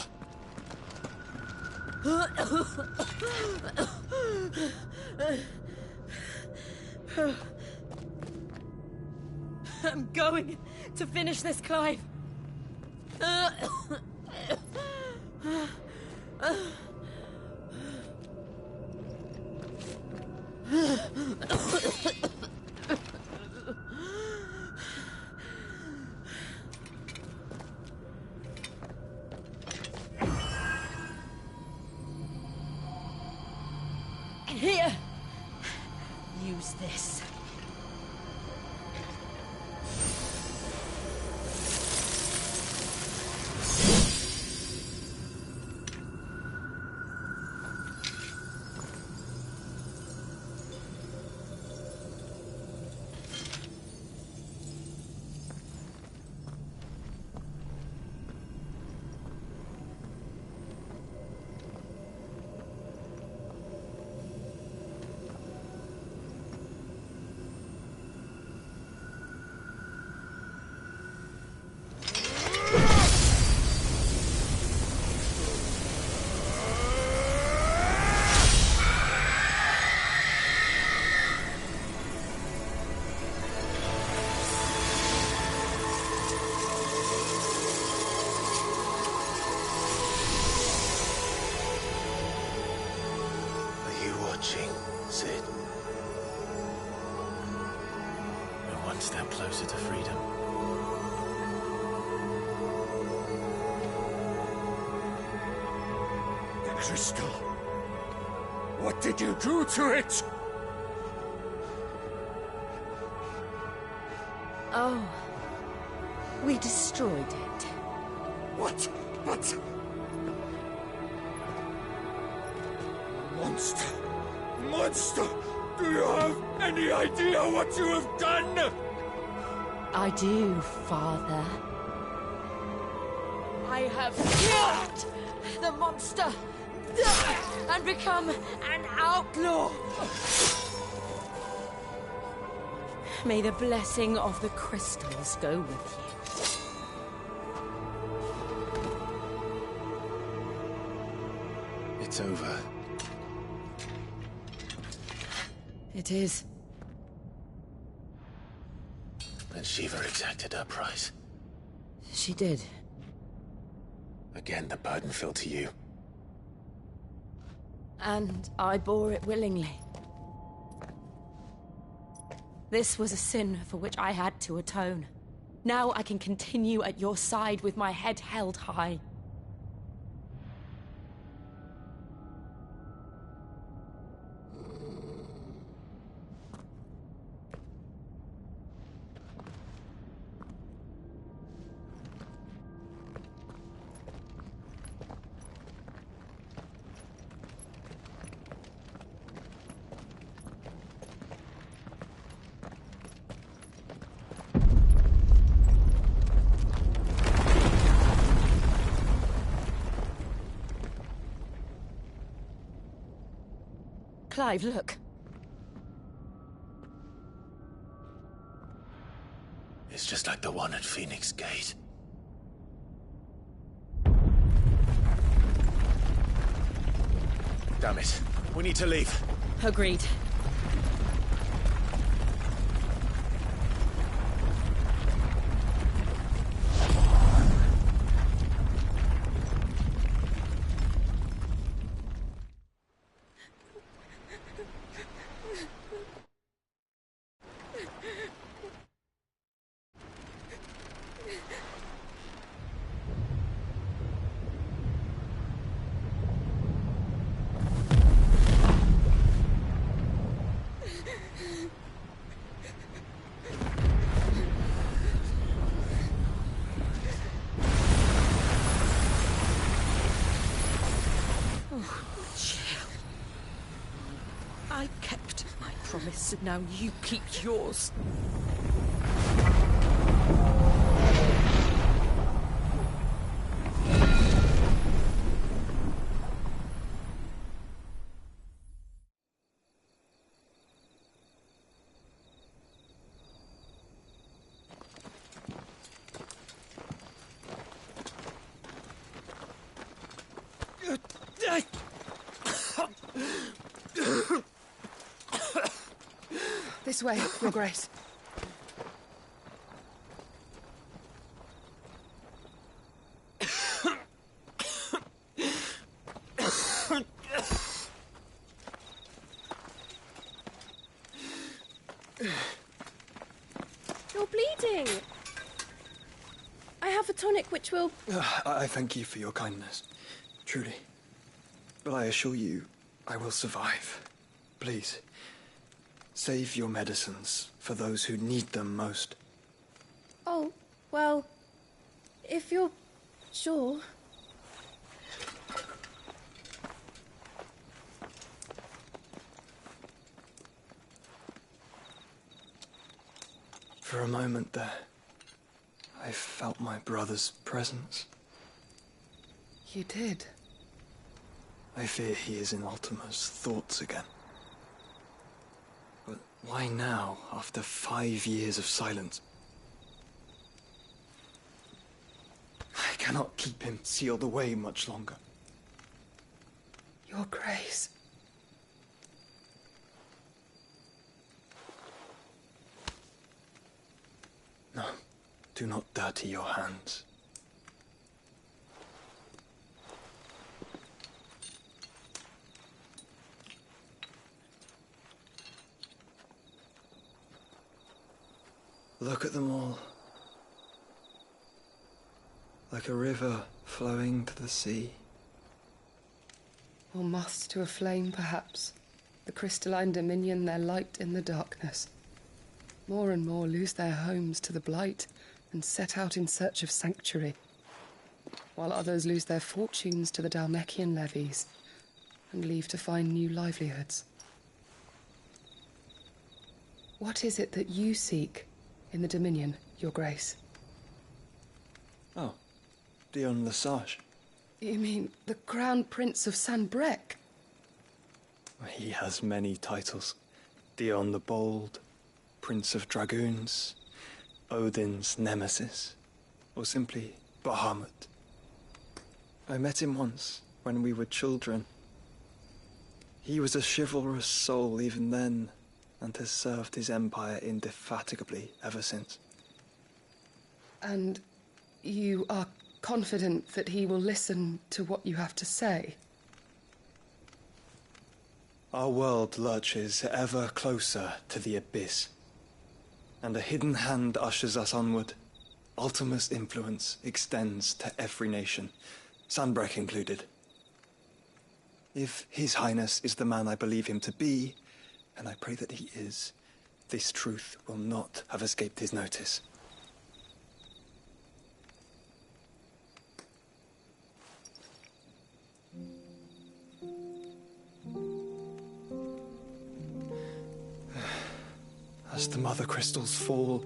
I'm going to finish this, Clive. Here, use this. step closer to freedom. The crystal. What did you do to it? Oh, we destroyed it. What? But... Monster! Monster! Do you have any idea what you have done? I do, Father. I have killed the monster and become an outlaw. May the blessing of the crystals go with you. It's over. It is. And Shiva exacted her price. She did. Again, the burden fell to you. And I bore it willingly. This was a sin for which I had to atone. Now I can continue at your side with my head held high. Clive, look. It's just like the one at Phoenix Gate. Damn it. We need to leave. Agreed. I kept my promise, and now you keep yours. This way, Your Grace. You're bleeding. I have a tonic which will... I thank you for your kindness, truly. But I assure you, I will survive. Please, save your medicines for those who need them most. Oh, well, if you're sure... For a moment there, I felt my brother's presence. You did? I fear he is in Ultima's thoughts again. But why now, after 5 years of silence? I cannot keep him sealed away much longer. Your Grace. No, do not dirty your hands. Look at them all. Like a river flowing to the sea. Or moths to a flame, perhaps. The crystalline dominion their light in the darkness. More and more lose their homes to the blight and set out in search of sanctuary, while others lose their fortunes to the Dhalmekian levies and leave to find new livelihoods. What is it that you seek in the Dominion, Your Grace? Oh, Dion Lesage. You mean the Crown Prince of Sanbreque? He has many titles. Dion the Bold, Prince of Dragoons, Odin's Nemesis, or simply Bahamut. I met him once, when we were children. He was a chivalrous soul even then, and has served his empire indefatigably ever since. And you are confident that he will listen to what you have to say? Our world lurches ever closer to the abyss, and a hidden hand ushers us onward. Ultima's influence extends to every nation, Sanbreque included. If His Highness is the man I believe him to be, and I pray that he is, this truth will not have escaped his notice. As the mother crystals fall,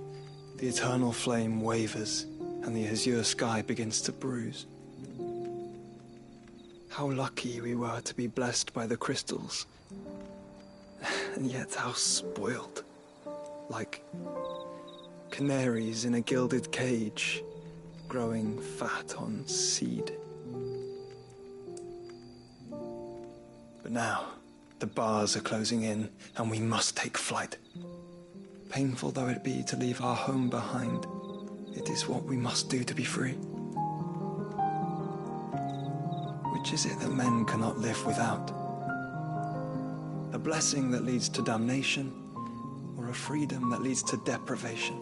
the eternal flame wavers, and the azure sky begins to bruise. How lucky we were to be blessed by the crystals, and yet how spoiled. Like canaries in a gilded cage, growing fat on seed. But now, the bars are closing in, and we must take flight. Painful though it be to leave our home behind, it is what we must do to be free. Which is it that men cannot live without? A blessing that leads to damnation, or a freedom that leads to deprivation?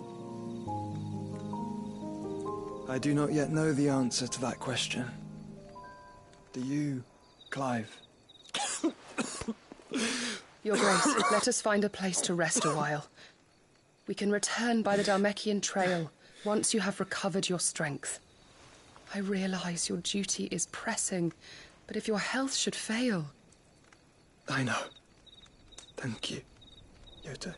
I do not yet know the answer to that question. Do you, Clive? Your Grace, let us find a place to rest a while. We can return by the Dhalmekian trail once you have recovered your strength. I realize your duty is pressing, but if your health should fail... I know. Thank you, Yote.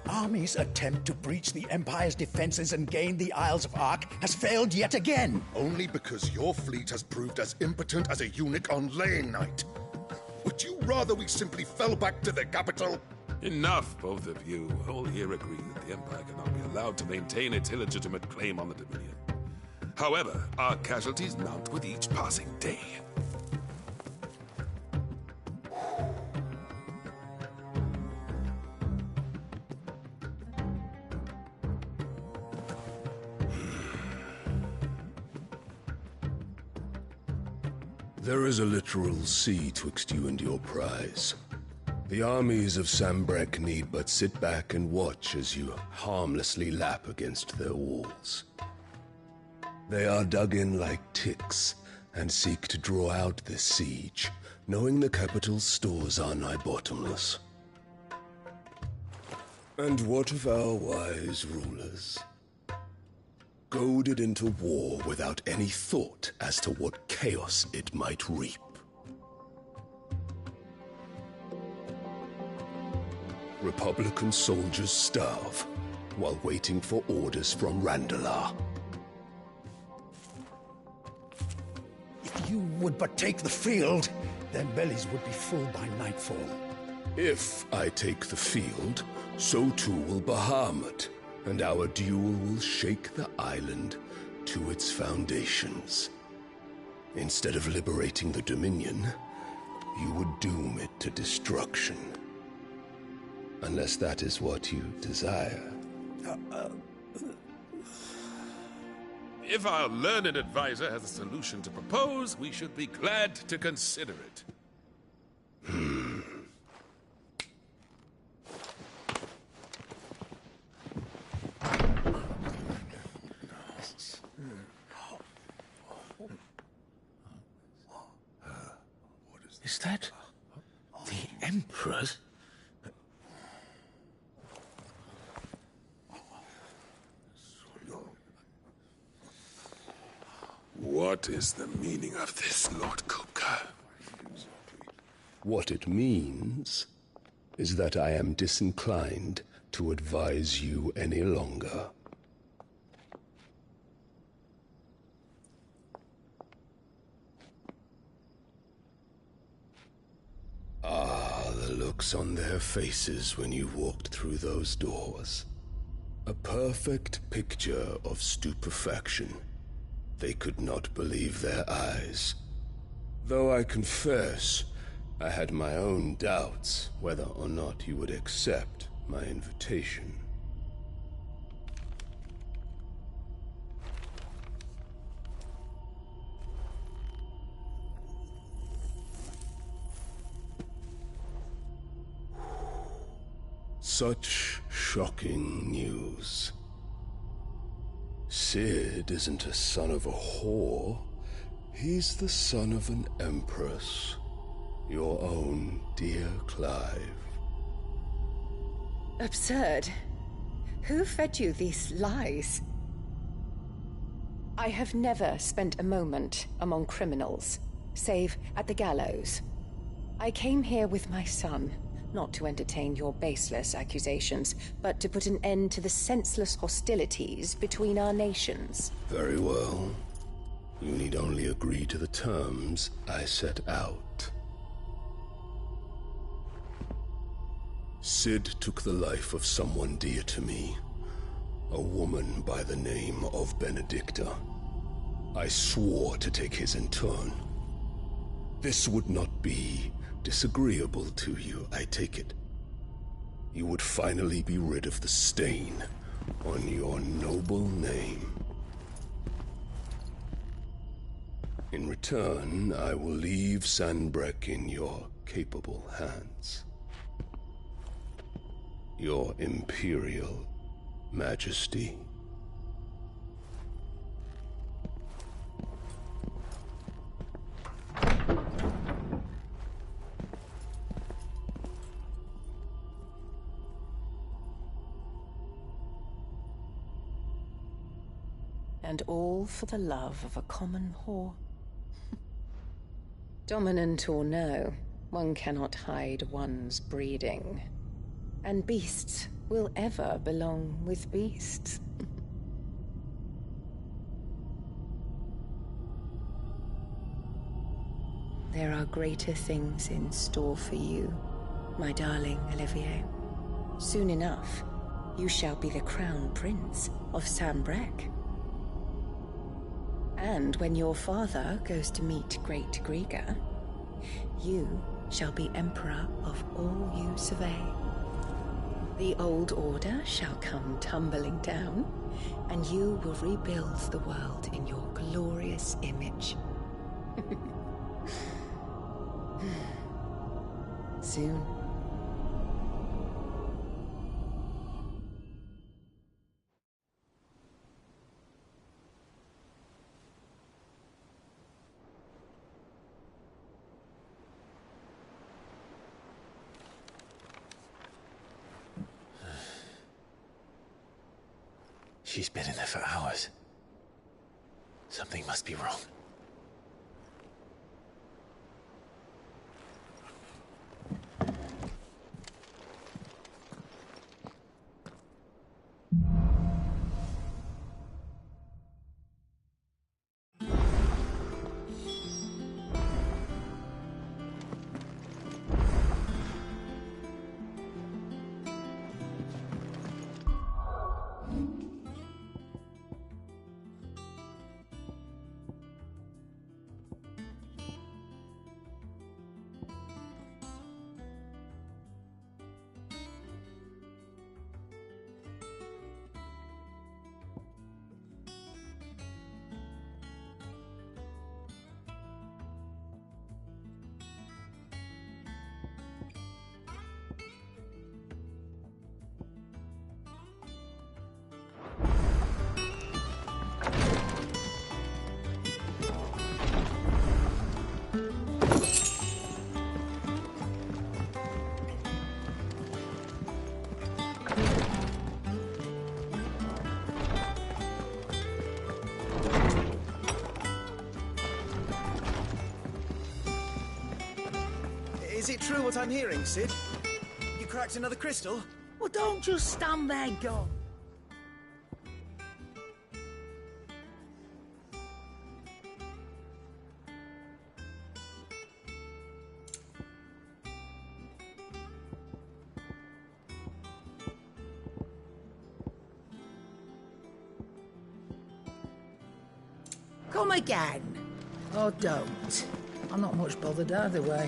Army's attempt to breach the Empire's defenses and gain the Isles of Ark has failed yet again. Only because your fleet has proved as impotent as a eunuch on laying night. Would you rather we simply fell back to the capital? Enough, both of you. All here agree that the Empire cannot be allowed to maintain its illegitimate claim on the Dominion. However, our casualties mount with each passing day. There is a literal sea twixt you and your prize. The armies of Sanbreque need but sit back and watch as you harmlessly lap against their walls. They are dug in like ticks and seek to draw out this siege, knowing the capital's stores are nigh bottomless. And what of our wise rulers? Goaded into war without any thought as to what chaos it might reap. Republican soldiers starve while waiting for orders from Randalar. If you would but take the field, their bellies would be full by nightfall. If I take the field, so too will Bahamut, and our duel will shake the island to its foundations. Instead of liberating the Dominion, you would doom it to destruction. Unless that is what you desire. If our learned advisor has a solution to propose, we should be glad to consider it. Is that the Emperor's? What is the meaning of this, Lord Kupka? What it means is that I am disinclined to advise you any longer. Ah, the looks on their faces when you walked through those doors. A perfect picture of stupefaction. They could not believe their eyes. Though I confess, I had my own doubts whether or not you would accept my invitation. Such shocking news. Sid isn't a son of a whore. He's the son of an empress. Your own dear Clive. Absurd. Who fed you these lies? I have never spent a moment among criminals, save at the gallows. I came here with my son, not to entertain your baseless accusations, but to put an end to the senseless hostilities between our nations. Very well. You need only agree to the terms I set out. Sid took the life of someone dear to me, a woman by the name of Benedicta. I swore to take his in turn. This would not be disagreeable to you, I take it. You would finally be rid of the stain on your noble name. In return, I will leave Sanbreque in your capable hands. Your Imperial Majesty. And all for the love of a common whore. Dominant or no, one cannot hide one's breeding. And beasts will ever belong with beasts. There are greater things in store for you, my darling Olivier. Soon enough, you shall be the crown prince of Sanbreque. And when your father goes to meet Great Griga, you shall be emperor of all you survey. The old order shall come tumbling down, and you will rebuild the world in your glorious image. Soon. She's been in there for hours. Something must be wrong. Is it true what I'm hearing, Cid? You cracked another crystal? Well, don't just stand there, go. Come again. Or don't. I'm not much bothered either way.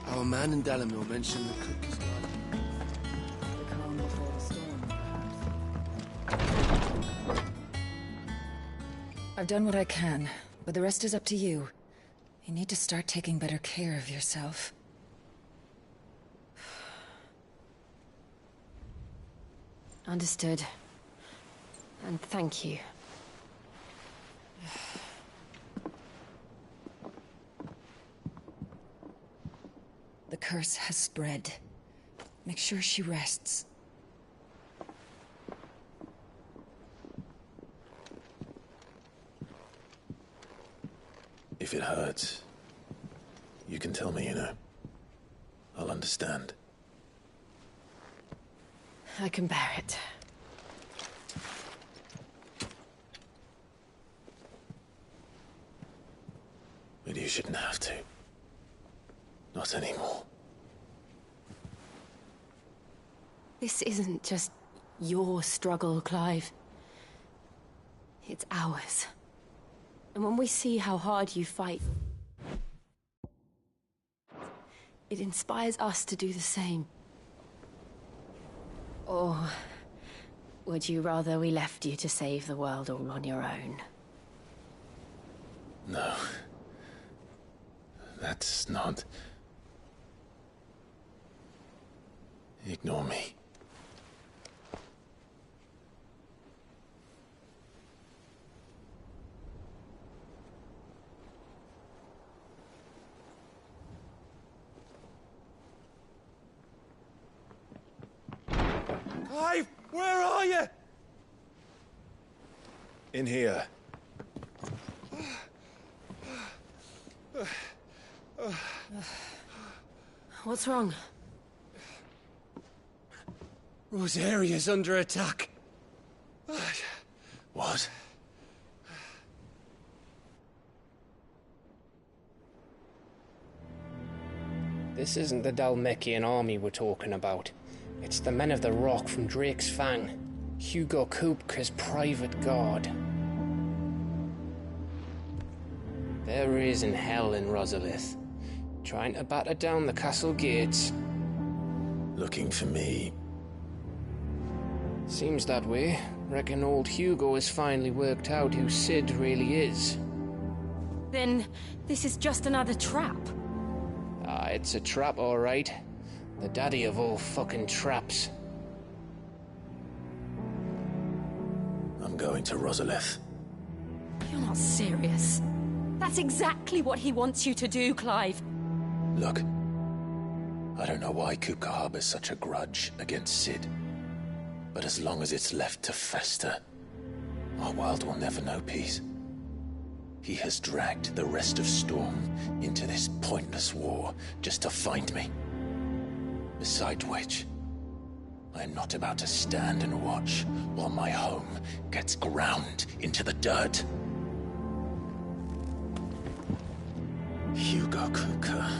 Our man in Dalamil mentioned the cook is gone. The calm before the storm, perhaps. I've done what I can, but the rest is up to you. You need to start taking better care of yourself. Understood. And thank you. The curse has spread. Make sure she rests. If it hurts, you can tell me, you know. I'll understand. I can bear it. But you shouldn't have to. Not anymore. This isn't just your struggle, Clive. It's ours. And when we see how hard you fight, it inspires us to do the same. Or would you rather we left you to save the world all on your own? No. That's not... Ignore me. Clive, where are you? In here. What's wrong? Rosaria's under attack. What? This isn't the Dalmekian army we're talking about. It's the men of the Rock from Drake's Fang. Hugo Kupka's private guard. There is in hell in Rosalith, trying to batter down the castle gates. Looking for me. Seems that way. Reckon old Hugo has finally worked out who Cid really is. Then this is just another trap. Ah, it's a trap, all right. The daddy of all fucking traps. I'm going to Rosalith. You're not serious. That's exactly what he wants you to do, Clive. Look, I don't know why Kupka harbors such a grudge against Cid. But as long as it's left to fester, our world will never know peace. He has dragged the rest of Storm into this pointless war just to find me. Besides which, I am not about to stand and watch while my home gets ground into the dirt. Hugo Kupka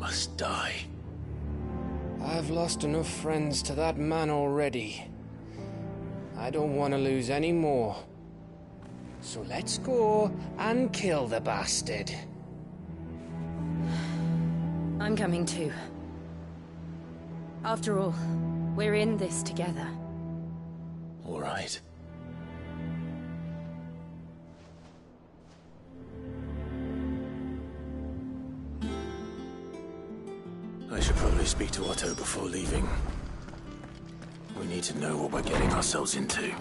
must die. I've lost enough friends to that man already. I don't want to lose any more. So let's go and kill the bastard. I'm coming too. After all, we're in this together. All right. I should probably speak to Otto before leaving. We need to know what we're getting ourselves into.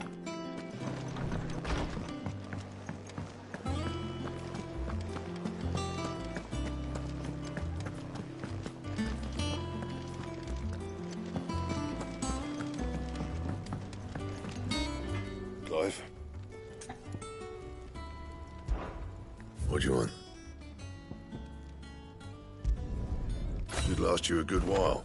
What do you want? Should last you a good while.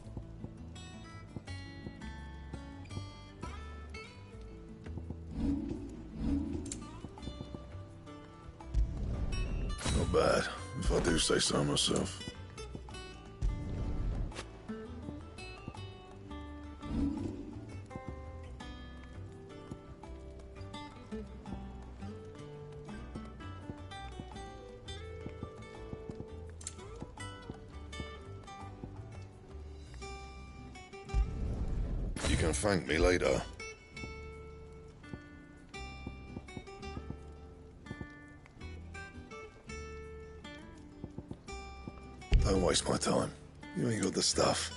Not bad, if I do say so myself. You can thank me later. Don't waste my time. You ain't got the stuff.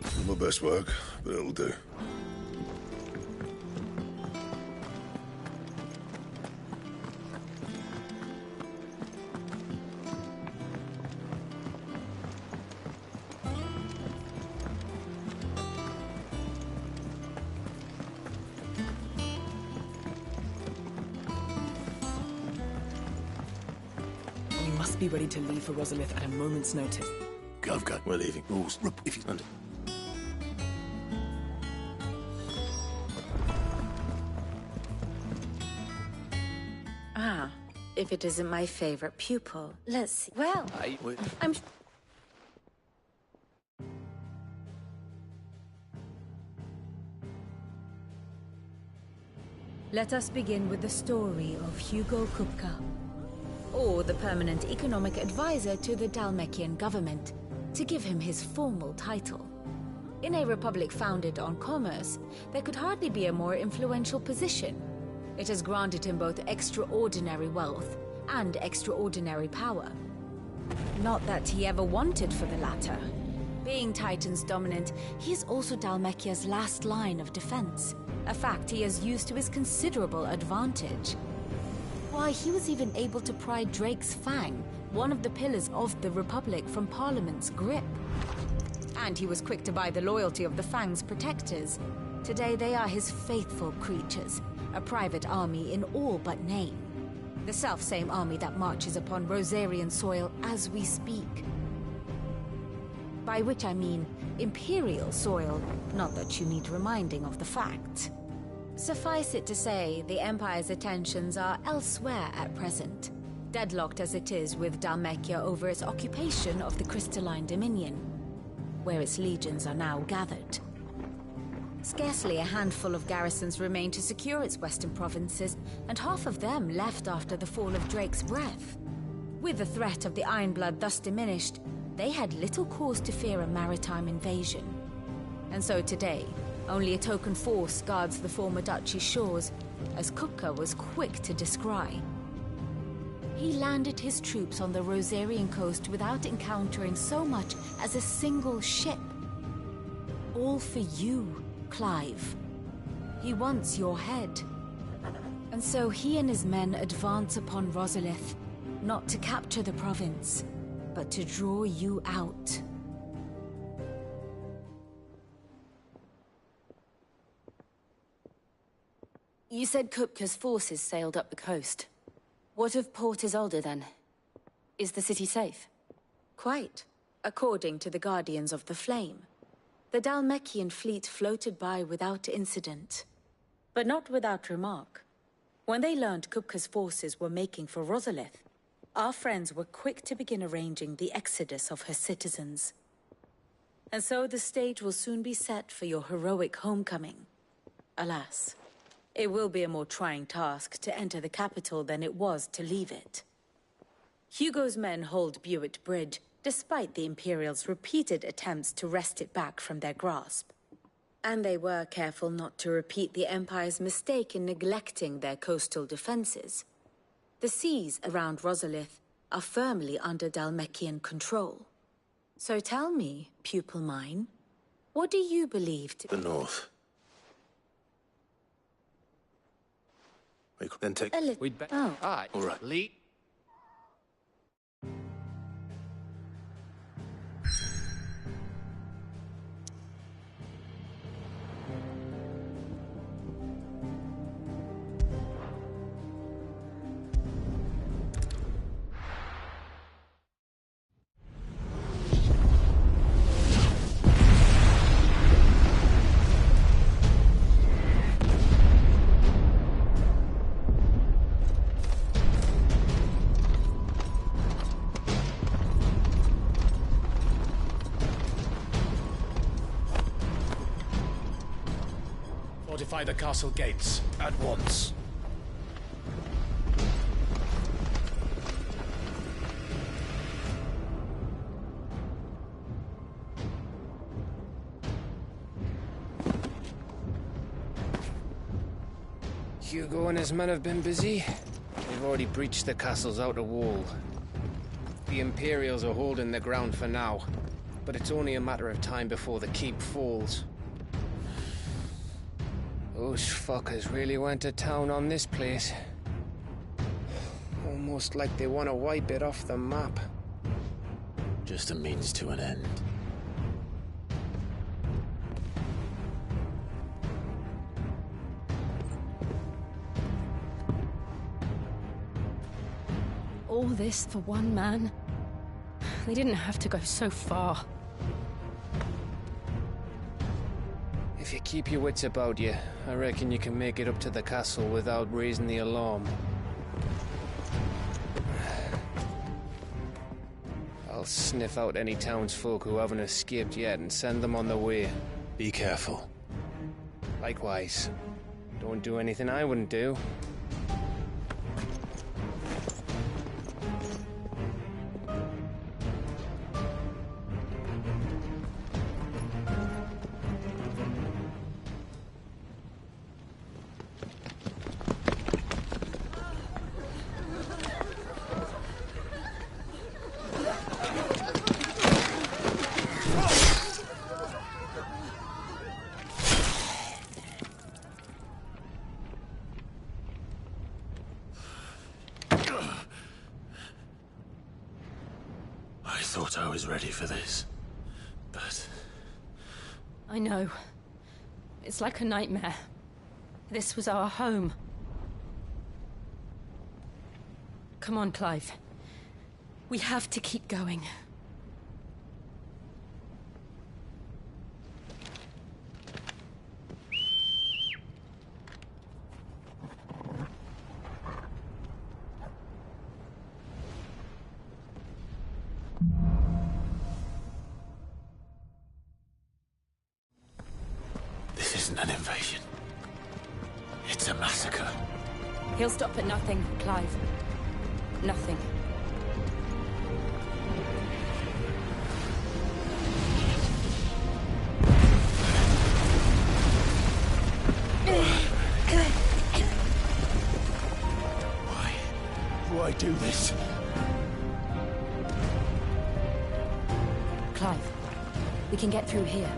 Not my best work, but it'll do. Be ready to leave for Rosalith at a moment's notice. Gov, we're leaving. Rules. If you under. Ah, if it isn't my favorite pupil. Let's see. Well, I'm... Let us begin with the story of Hugo Kupka, or the permanent economic advisor to the Dhalmekian government, to give him his formal title. In a republic founded on commerce, there could hardly be a more influential position. It has granted him both extraordinary wealth and extraordinary power. Not that he ever wanted for the latter. Being Titan's dominant, he is also Dhalmekia's last line of defense, a fact he has used to his considerable advantage. Why, he was even able to pry Drake's Fang, one of the pillars of the Republic, from Parliament's grip. And he was quick to buy the loyalty of the Fang's protectors. Today they are his faithful creatures, a private army in all but name. The self-same army that marches upon Rosarian soil as we speak. By which I mean Imperial soil, not that you need reminding of the fact. Suffice it to say, the Empire's attentions are elsewhere at present, deadlocked as it is with Dhalmekia over its occupation of the Crystalline Dominion, where its legions are now gathered. Scarcely a handful of garrisons remain to secure its western provinces, and half of them left after the fall of Drake's Breath. With the threat of the Ironblood thus diminished, they had little cause to fear a maritime invasion. And so today, only a token force guards the former duchy's shores, as Kupka was quick to descry. He landed his troops on the Rosarian coast without encountering so much as a single ship. All for you, Clive. He wants your head. And so he and his men advance upon Rosalith, not to capture the province, but to draw you out. You said Kupka's forces sailed up the coast. What of Port Isolde, then? Is the city safe? Quite, according to the Guardians of the Flame. The Dhalmekian fleet floated by without incident. But not without remark. When they learned Kupka's forces were making for Rosalith, our friends were quick to begin arranging the exodus of her citizens. And so the stage will soon be set for your heroic homecoming. Alas, it will be a more trying task to enter the capital than it was to leave it. Hugo's men hold Buett Bridge, despite the Imperials' repeated attempts to wrest it back from their grasp. And they were careful not to repeat the Empire's mistake in neglecting their coastal defenses. The seas around Rosalith are firmly under Dhalmekian control. So tell me, pupil mine, what do you believe to... The north. We could then take... We'd better... Oh. All right. Lee. Fortify the castle gates at once. Hugo and his men have been busy. They've already breached the castle's outer wall. The Imperials are holding the ground for now, but it's only a matter of time before the keep falls. Those fuckers really went to town on this place. Almost like they want to wipe it off the map. Just a means to an end. All this for one man? They didn't have to go so far. If you keep your wits about you, I reckon you can make it up to the castle without raising the alarm. I'll sniff out any townsfolk who haven't escaped yet and send them on their way. Be careful. Likewise. Don't do anything I wouldn't do. I thought I was ready for this, but... I know. It's like a nightmare. This was our home. Come on, Clive. We have to keep going. This isn't an invasion. It's a massacre. He'll stop at nothing, Clive. Nothing. Why do this? Clive, we can get through here.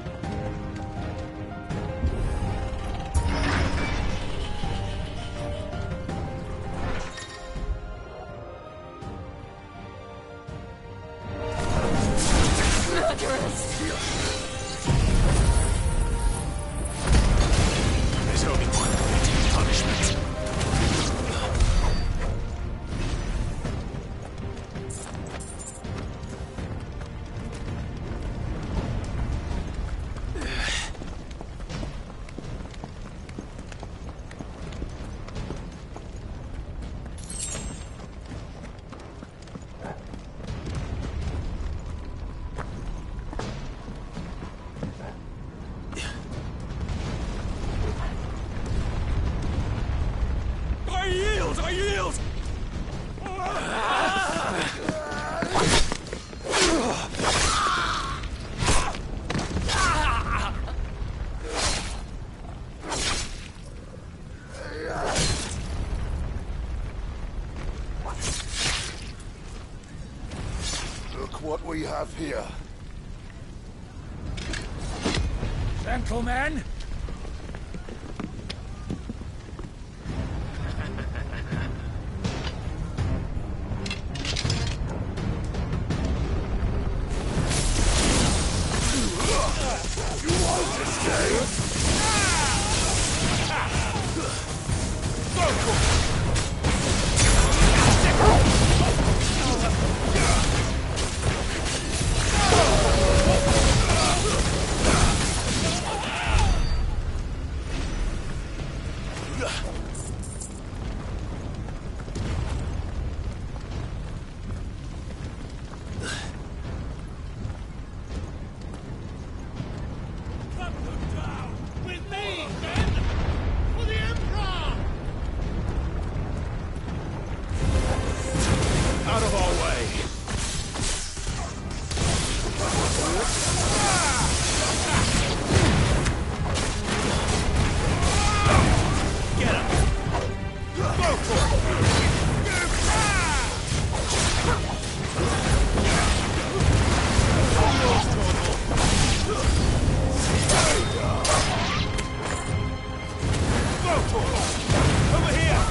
There's only one fitting punishment. I yield! Look what we have here. Gentlemen! Over here!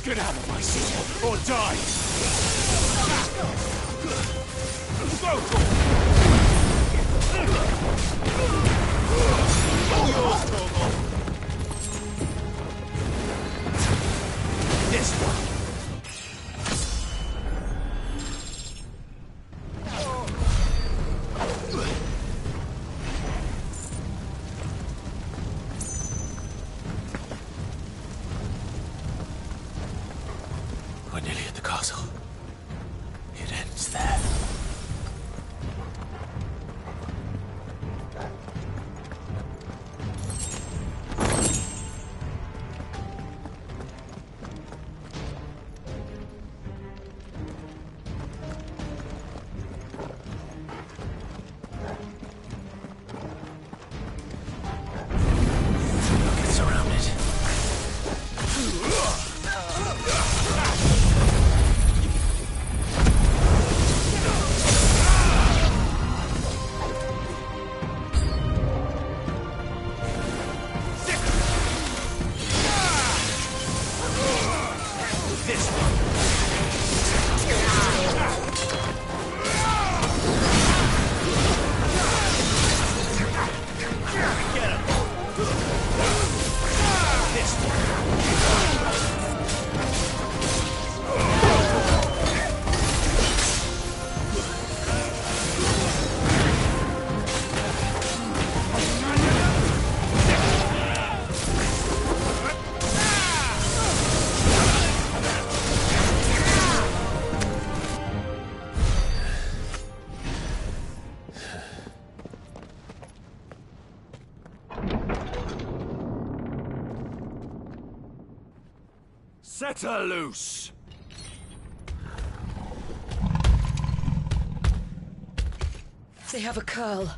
Get out of my city, or die! All yours, Torgal! This one! We're nearly at the castle. It ends there. Get surrounded. Set her loose! They have a curl.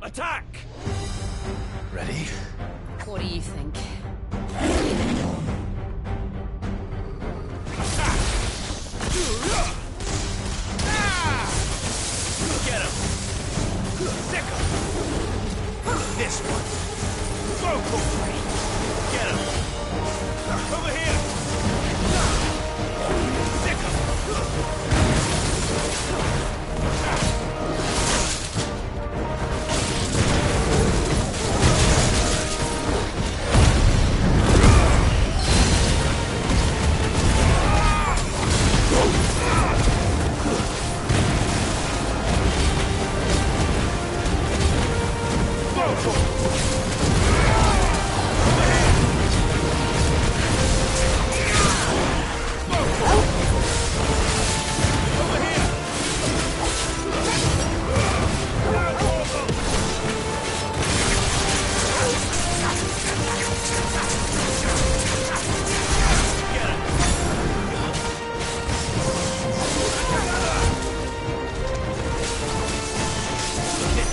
Attack! Ready? What do you think? This one. Vocal. Get him. Over here. Stick him.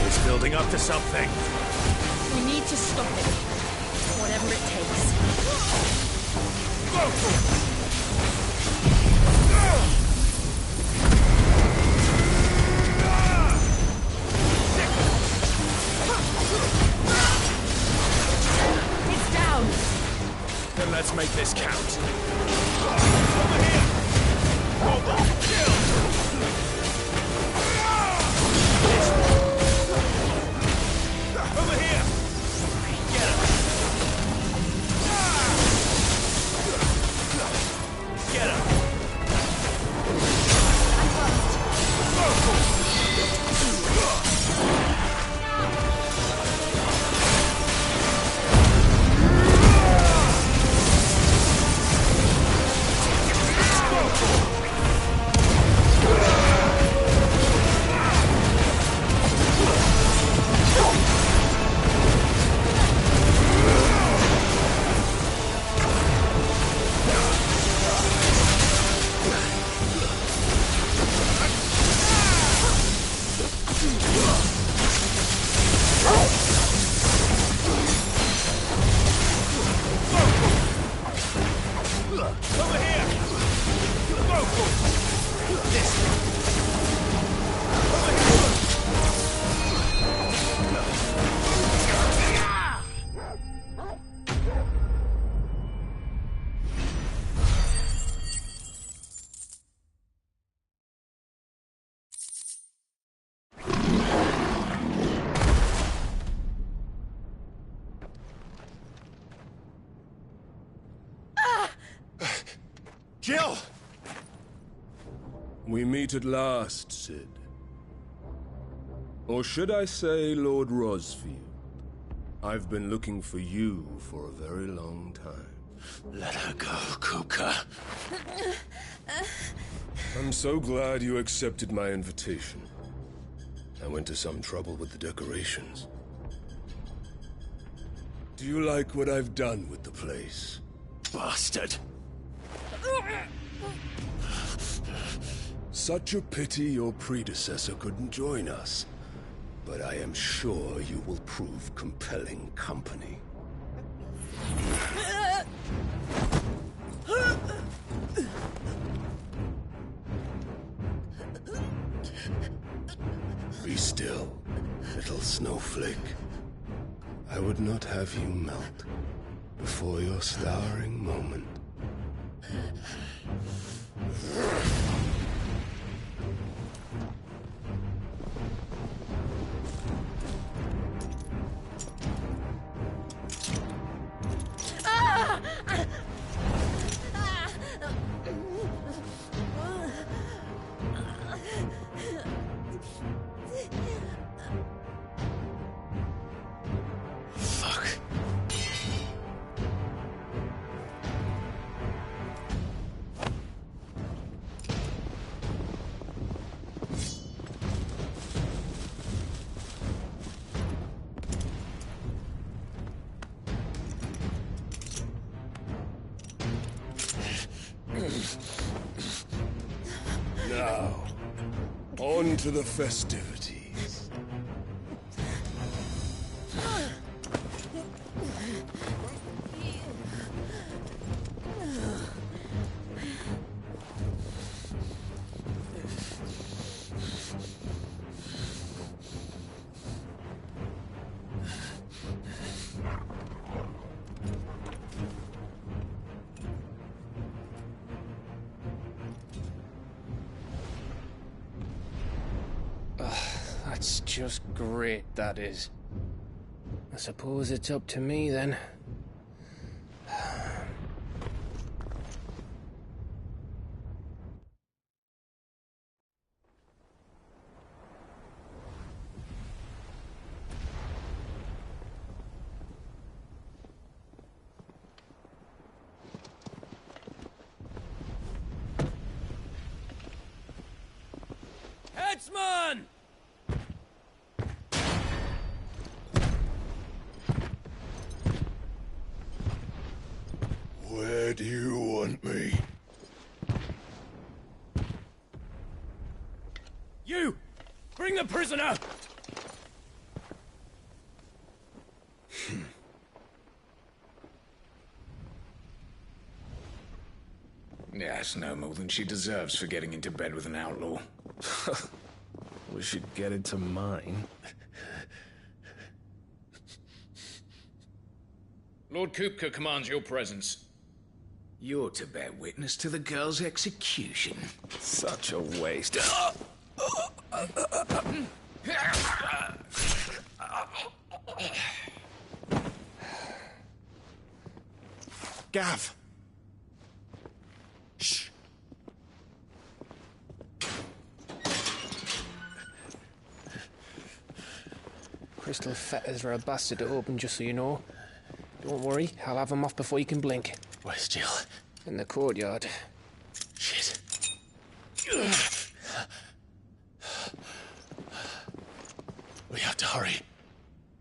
It's building up to something. We need to stop it. Whatever it takes. It's down. Then let's make this count. Over here. Over. Kill. Over here! Get him! Get him! Over here! Vocal! This one! Over here! Jill! We meet at last, Sid. Or should I say, Lord Rosfield? I've been looking for you for a very long time. Let her go, Kuka. I'm so glad you accepted my invitation. I went to some trouble with the decorations. Do you like what I've done with the place? Bastard! Such a pity your predecessor couldn't join us. But I am sure you will prove compelling company. Be still, little snowflake. I would not have you melt before your starring moment. Now, on to the festivities. That's just great, that is. I suppose it's up to me, then. Headsman! Where do you want me? You! Bring the prisoner! Yes, no more than she deserves for getting into bed with an outlaw. We should get into mine. Lord Kupka commands your presence. You're to bear witness to the girl's execution. Such a waste. Gav! Shh. Crystal fetters are a bastard to open, just so you know. Don't worry, I'll have them off before you can blink. Where's Jill? In the courtyard. Shit. We have to hurry.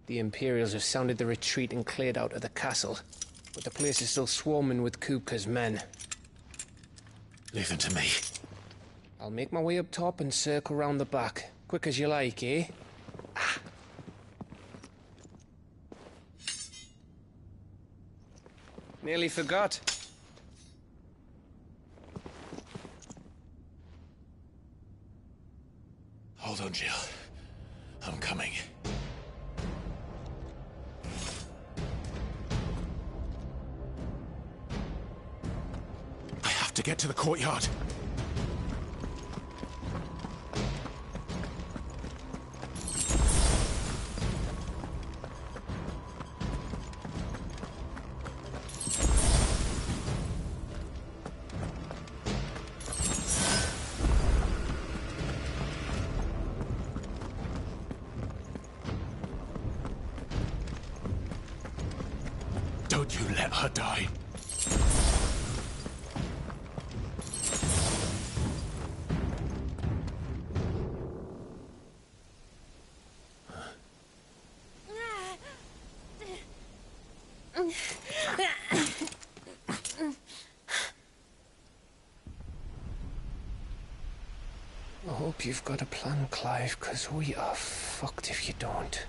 The Imperials have sounded the retreat and cleared out of the castle, but the place is still swarming with Kupka's men. Leave them to me. I'll make my way up top and circle round the back. Quick as you like, eh? Nearly forgot. Hold on, Jill. I'm coming. I have to get to the courtyard. Don't you let her die. I hope you've got a plan, Clive, because we are fucked if you don't.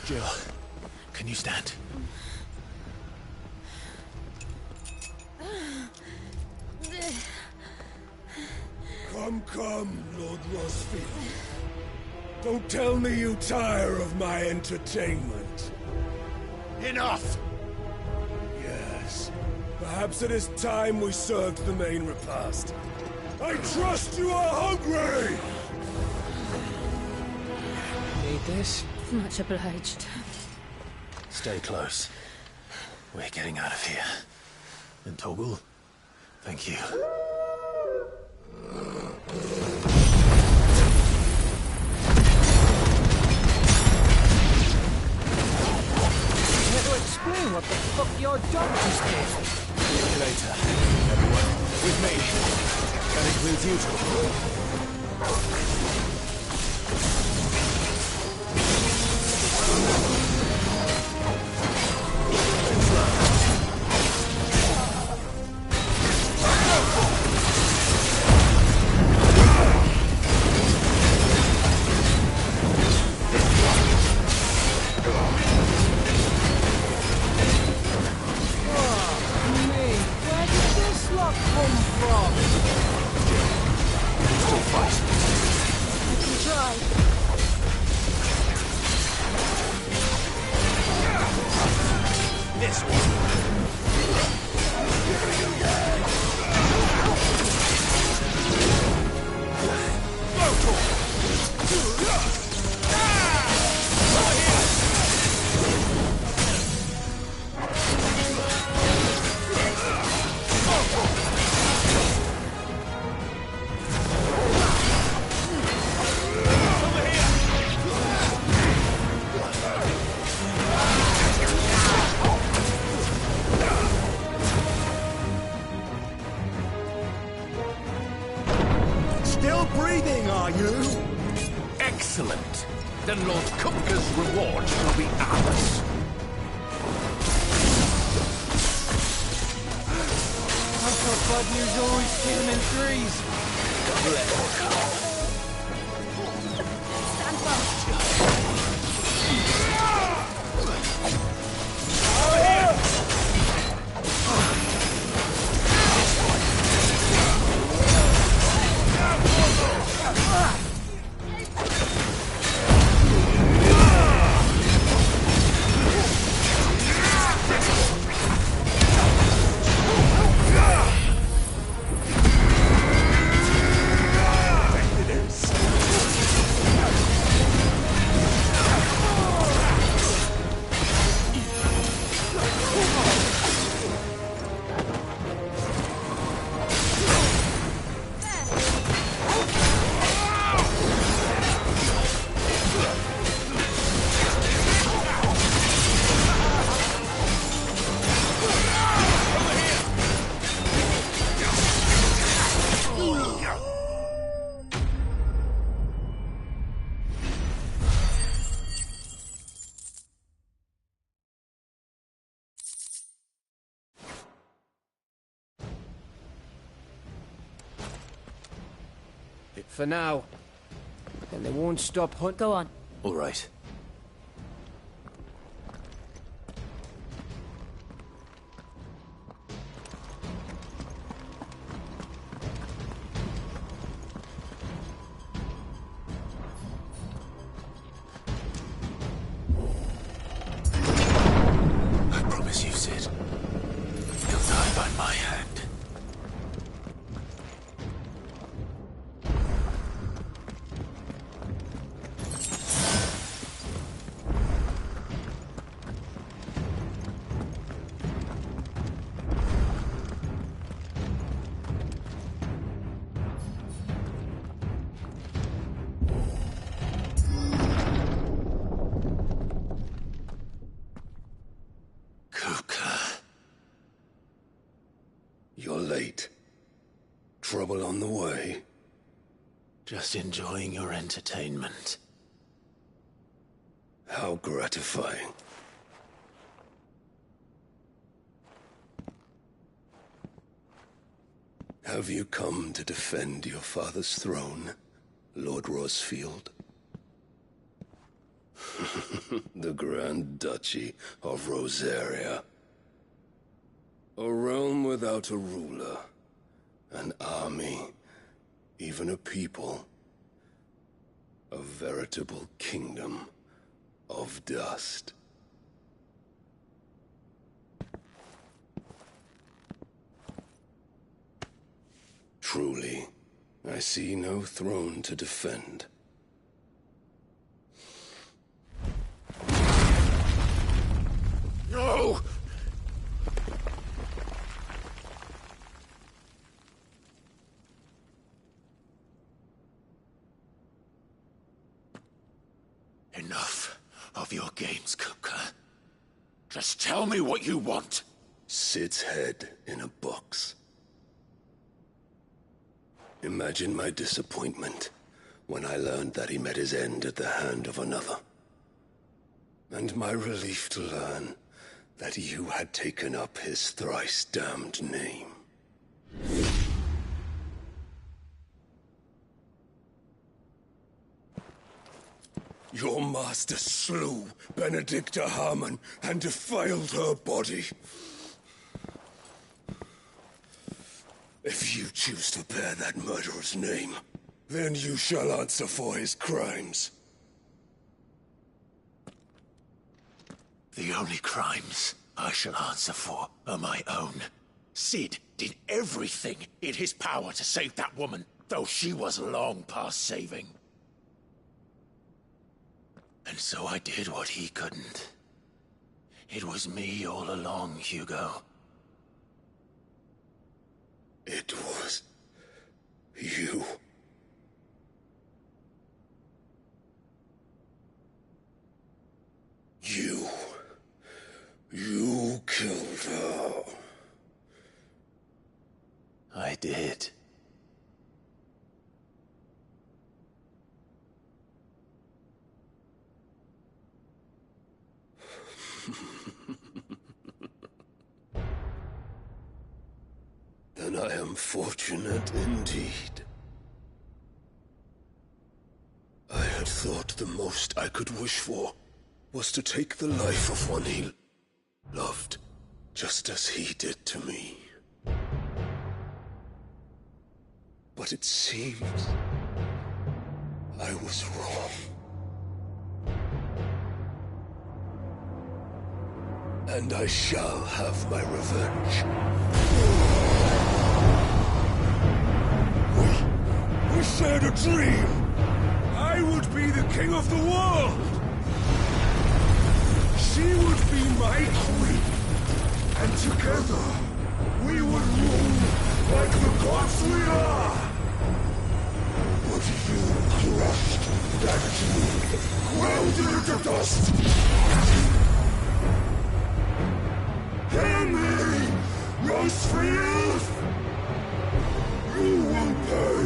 Jill, can you stand? Come, Lord Rosfield. Don't tell me you tire of my entertainment. Enough! Yes. Perhaps it is time we served the main repast. I trust you are hungry! Need this? Much obliged. Stay close. We're getting out of here. And Toggle, thank you. Explain what the fuck your dog just did. See you later. with you Still breathing, are you? Excellent. Then Lord Kupka's reward will be ours. I thought bad news always came in threes. Stand well. For now. And they won't stop hunt. Go on. All right. I promise you, Sid. You'll die by my hand. You're late. Trouble on the way. Just enjoying your entertainment. How gratifying. Have you come to defend your father's throne, Lord Rosfield? The Grand Duchy of Rosaria. A realm without a ruler, an army, even a people. A veritable kingdom of dust. Truly, I see no throne to defend. No! Enough of your games, Kupka. Just tell me what you want. Sid's head in a box. Imagine my disappointment when I learned that he met his end at the hand of another. And my relief to learn that you had taken up his thrice-damned name. Your master slew Benedicta Harmon and defiled her body. If you choose to bear that murderer's name, then you shall answer for his crimes. The only crimes I shall answer for are my own. Sid did everything in his power to save that woman, though she was long past saving. And so I did what he couldn't. It was me all along, Hugo. It was you. You killed her. I did. Then I am fortunate indeed. I had thought the most I could wish for was to take the life of one he loved, just as he did to me. But it seems I was wrong. And I shall have my revenge. We shared a dream! I would be the king of the world! She would be my queen! And together, we would rule like the gods we are! But you crushed that dream, ground it into dust! Hear me, Rose for youth! You will pay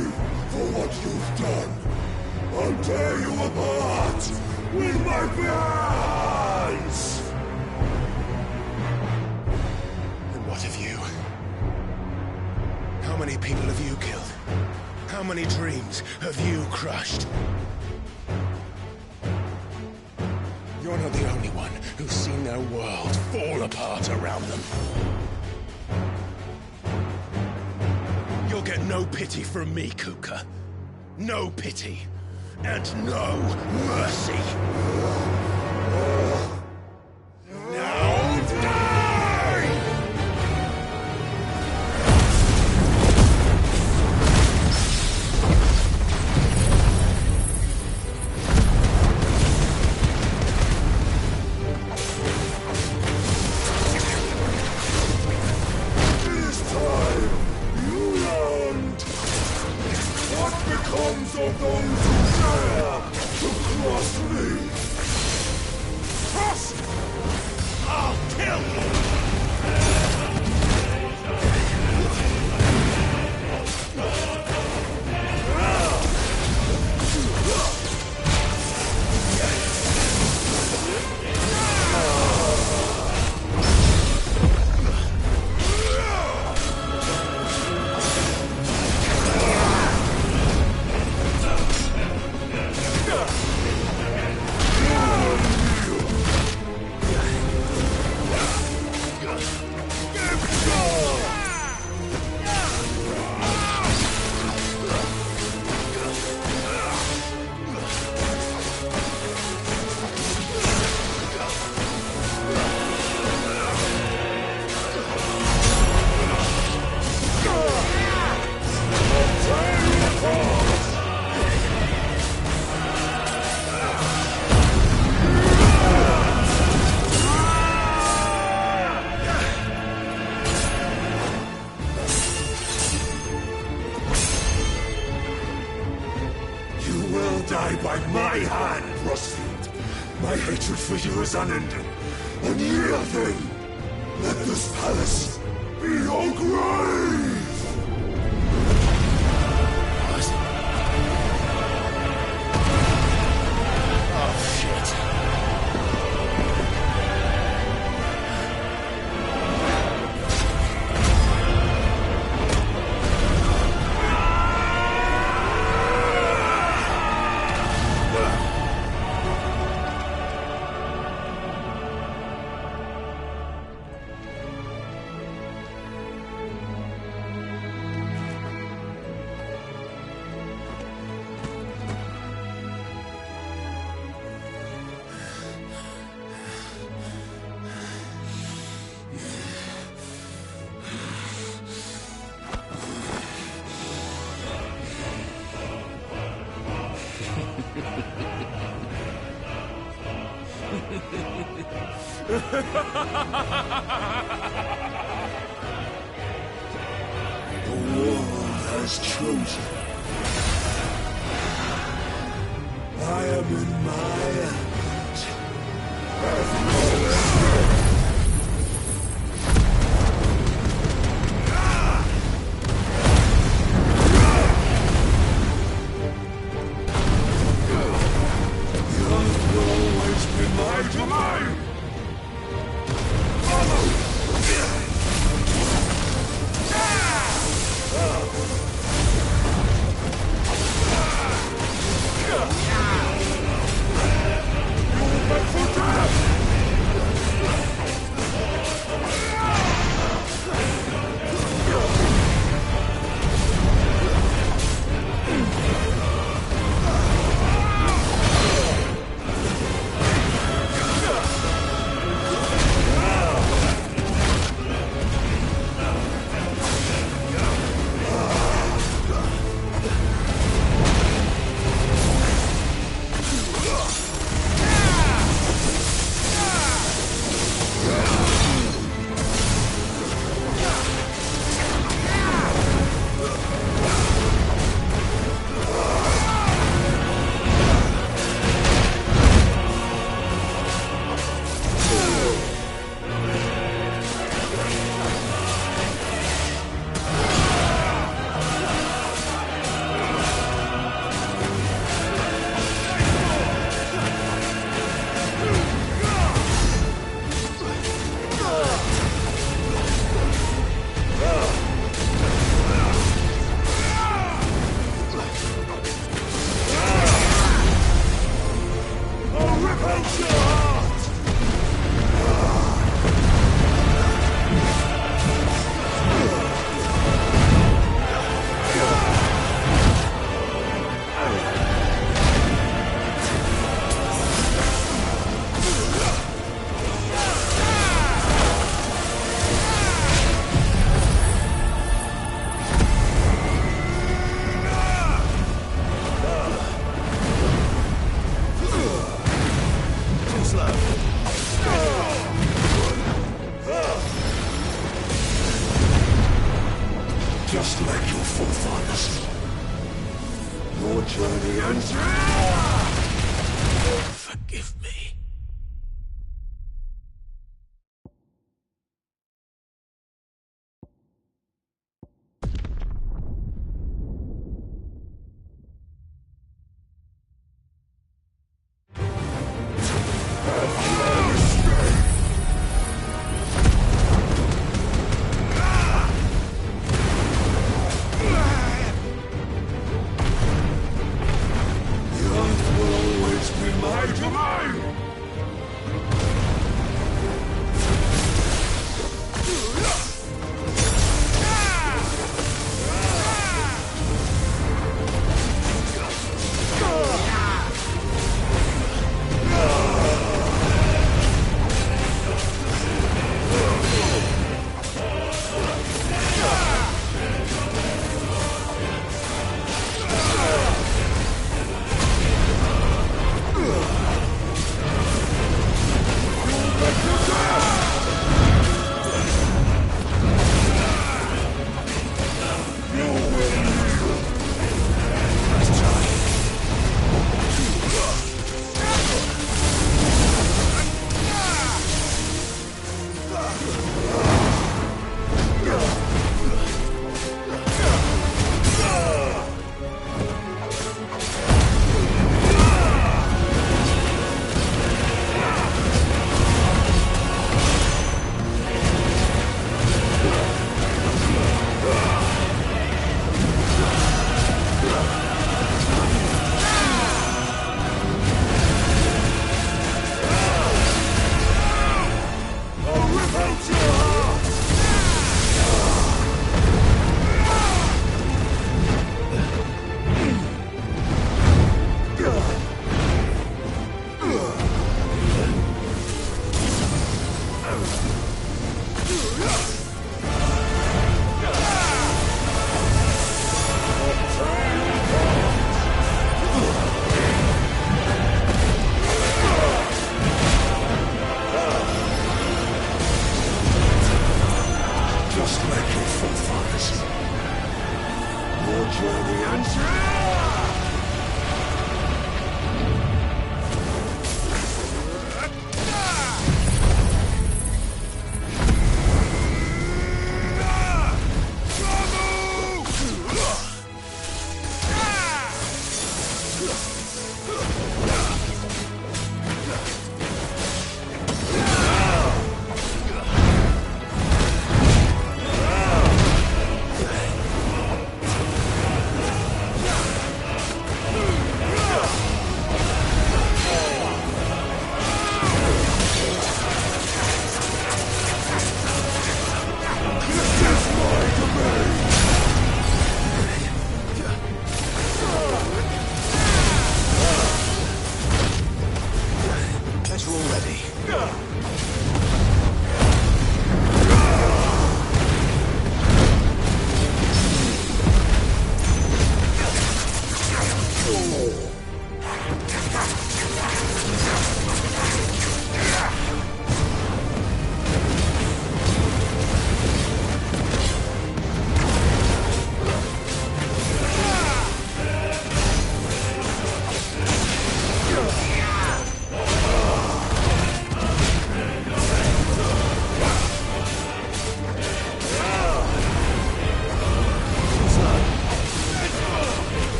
for what you've done. I'll tear you apart with my bare hands! And what of you? How many people have you killed? How many dreams have you crushed? You're not the only one who's seen their world fall apart around them. You'll get no pity from me, Kupka. No pity. And no mercy. Now die! This time, you learned what becomes of those who dare to cross me. Cross! I'll kill you! Die by my hand, Rosfield. My hatred for you is unending, unyielding. Let this palace be your grave! The world has chosen. I am in my element. Have no fear. Just like your forefathers. Your journey ends here! Forgive me. My domain!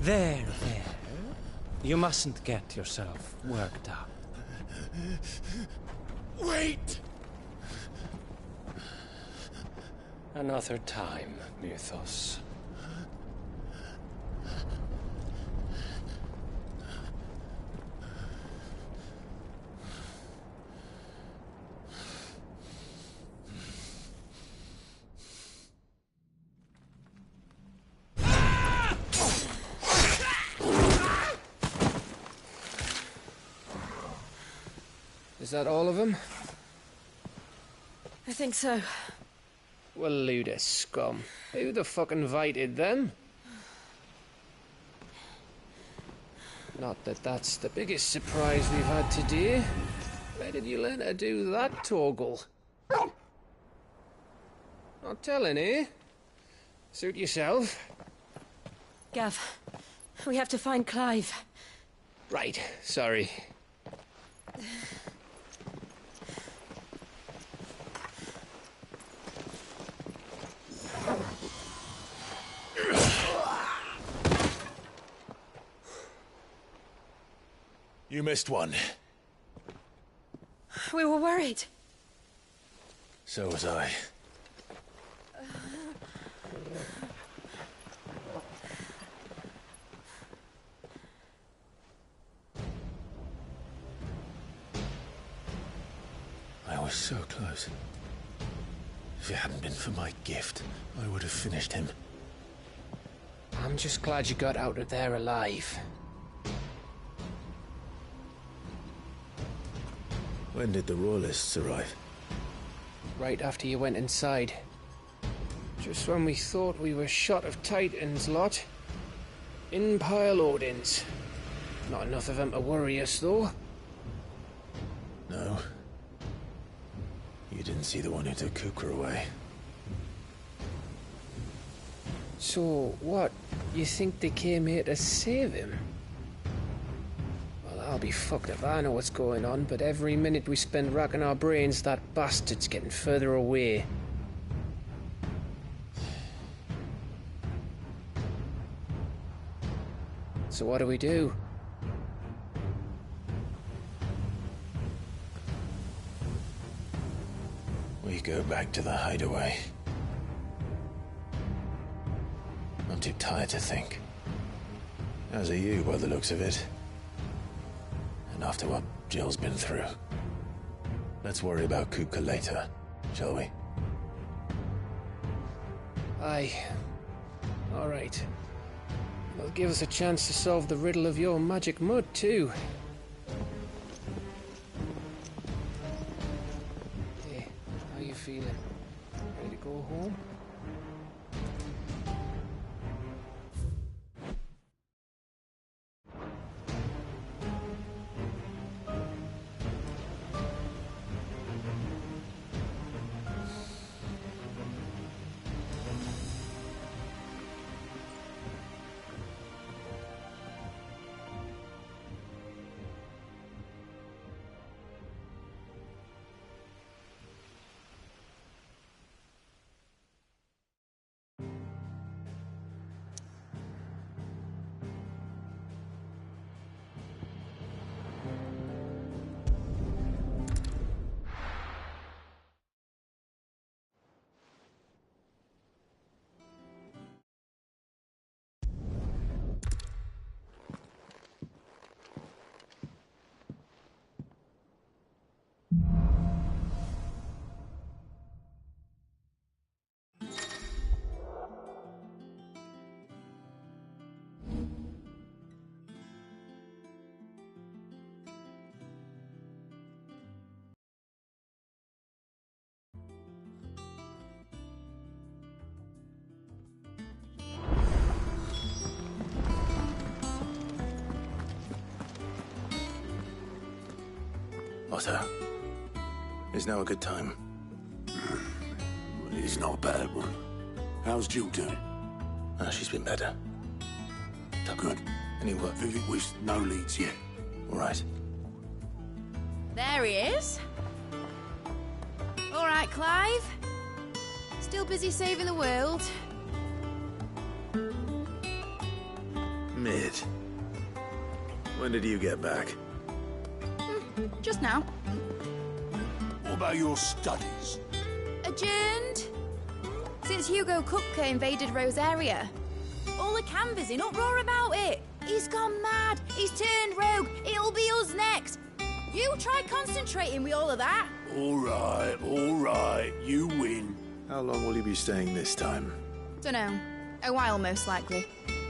There. You mustn't get yourself worked up. Wait! Another time, Mythos. Is that all of them? I think so. Well, load of scum. Who the fuck invited them? Not that that's the biggest surprise we've had today. Where did you learn to do that, Torgal? Not telling, eh? Suit yourself. Gav, we have to find Clive. Right, sorry. You missed one. We were worried. So was I. I was so close. If it hadn't been for my gift, I would have finished him. I'm just glad you got out of there alive. When did the Royalists arrive? Right after you went inside. Just when we thought we were shot of Titans, lot. In pile Odins. Not enough of them to worry us, though. No. You didn't see the one who took Kupka away. So, what? You think they came here to save him? Well, I'll be fucked if I know what's going on, but every minute we spend racking our brains, that bastard's getting further away. So what do we do? We go back to the hideaway. I'm too tired to think. As are you, by the looks of it. And after what Jill's been through. Let's worry about Kupka later, shall we? Aye. All right. It'll give us a chance to solve the riddle of your magic mud, too. Hey, how you feeling? Ready to go home? Otto, is now a good time? It's not a bad one. How's Jill doing? She's been better. Good. Any work? Vivek with no leads yet. All right. There he is. All right, Clive. Still busy saving the world. Mid. When did you get back? Just now. What about your studies? Adjourned. Since Hugo Kupka invaded Rosaria. All the canvassers in uproar about it. He's gone mad. He's turned rogue. It'll be us next. You try concentrating with all of that. All right. You win. How long will you be staying this time? Dunno. A while, most likely.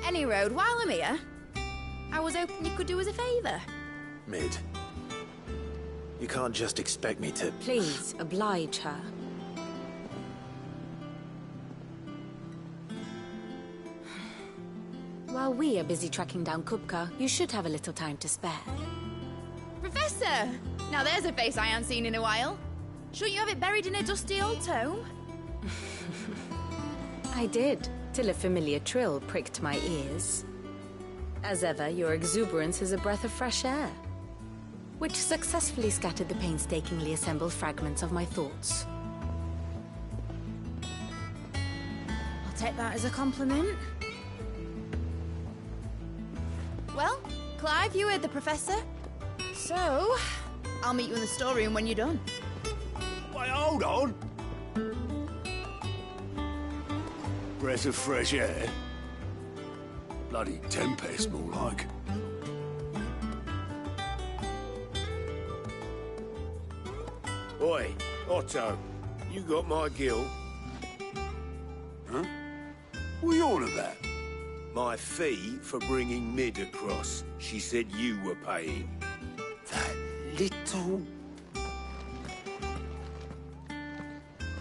Any road, while I'm here, I was hoping you could do us a favour. Mid. You can't just expect me to... Please, oblige her. While we are busy tracking down Kupka, you should have a little time to spare. Professor! Now there's a face I haven't seen in a while. Shouldn't you have it buried in a dusty old tome? I did, till a familiar trill pricked my ears. As ever, your exuberance is a breath of fresh air, which successfully scattered the painstakingly assembled fragments of my thoughts. I'll take that as a compliment. Well, Clive, you heard the Professor. So, I'll meet you in the storeroom when you're done. Wait, hold on. Breath of fresh air. Bloody tempest, more like. Oi, Otto, you got my gill? Huh? What are you on about? My fee for bringing Mid across. She said you were paying. That little...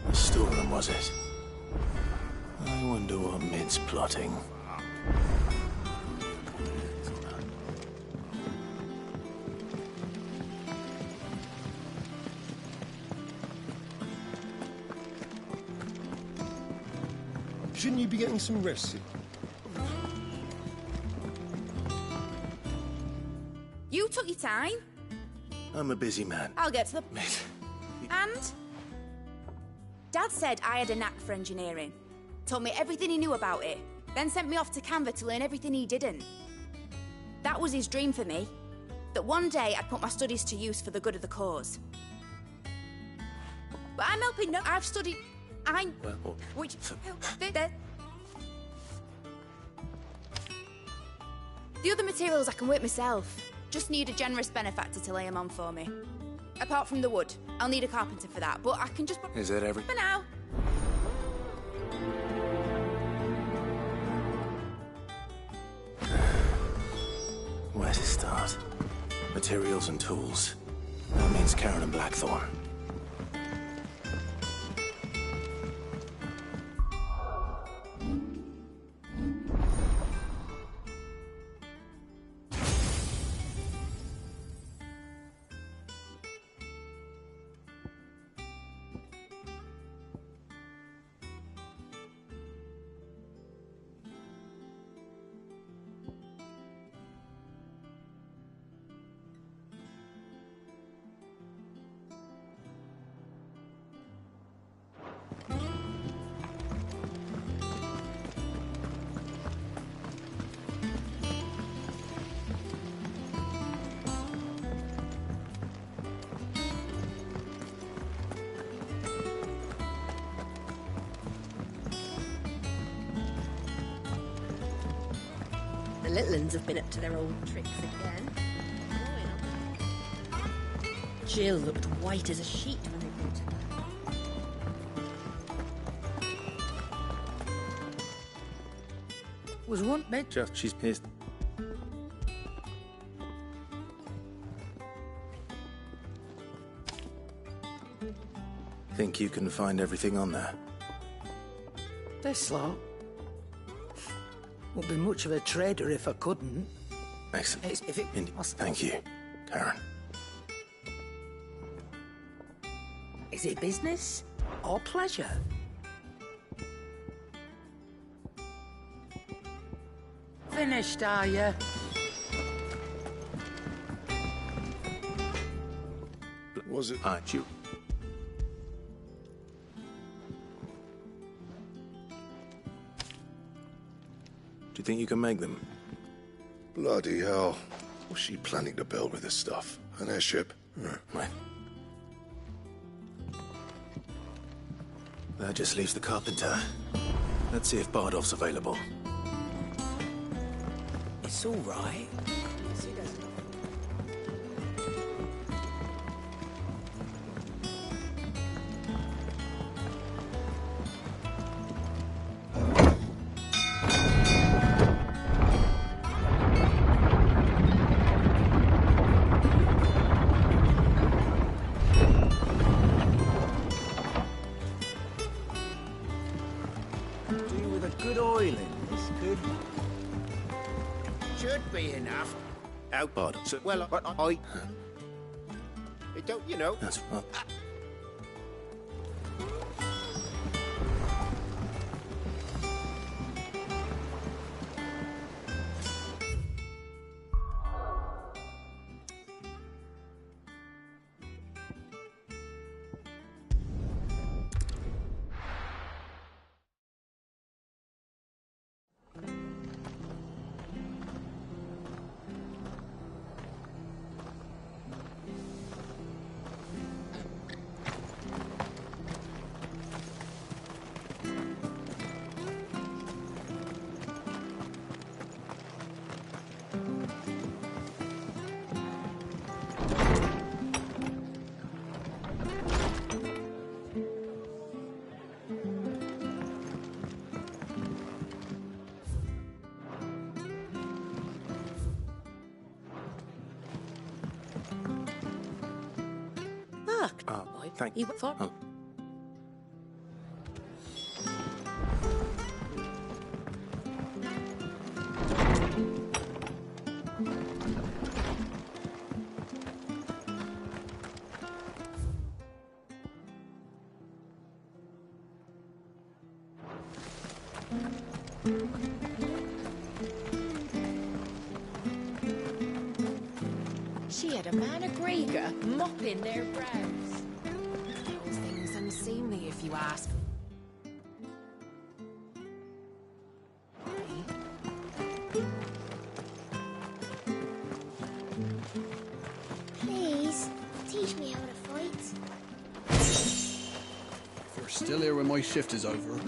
The storeroom, was it? I wonder what Mid's plotting. Shouldn't you be getting some rest? You took your time. I'm a busy man. I'll get to the... Mid. And? Dad said I had a knack for engineering. Told me everything he knew about it. Then sent me off to Canva to learn everything he didn't. That was his dream for me. That one day I'd put my studies to use for the good of the cause. But I'm helping no... I've studied... Well, Which... The other materials I can work myself. Just need a generous benefactor to lay them on for me. Apart from the wood. I'll need a carpenter for that, but I can just... Is that everything? For now. Where to start? Materials and tools. That means Karen and Blackthorn. The little uns have been up to their old tricks again. Jill looked white as a sheet when they brought her back. Was one bed just she's pissed. Think you can find everything on there? This lot? Wouldn't be much of a trader if I couldn't. Excellent. Thank you, Karen. Is it business or pleasure? Finished, are you? Was it? Aren't you? Do you think you can make them? Bloody hell. What's she planning to build with this stuff? An airship? Right. That just leaves the carpenter. Let's see if Bardolph's available. It's all right. Should be enough. Out, bud. So, Well, but I don't, you know. That's what. Thank you. Oh. She had a man of Gregor mopping their brows. Those things unseemly, if you ask. Please, teach me how to fight. If you're still here when my shift is over,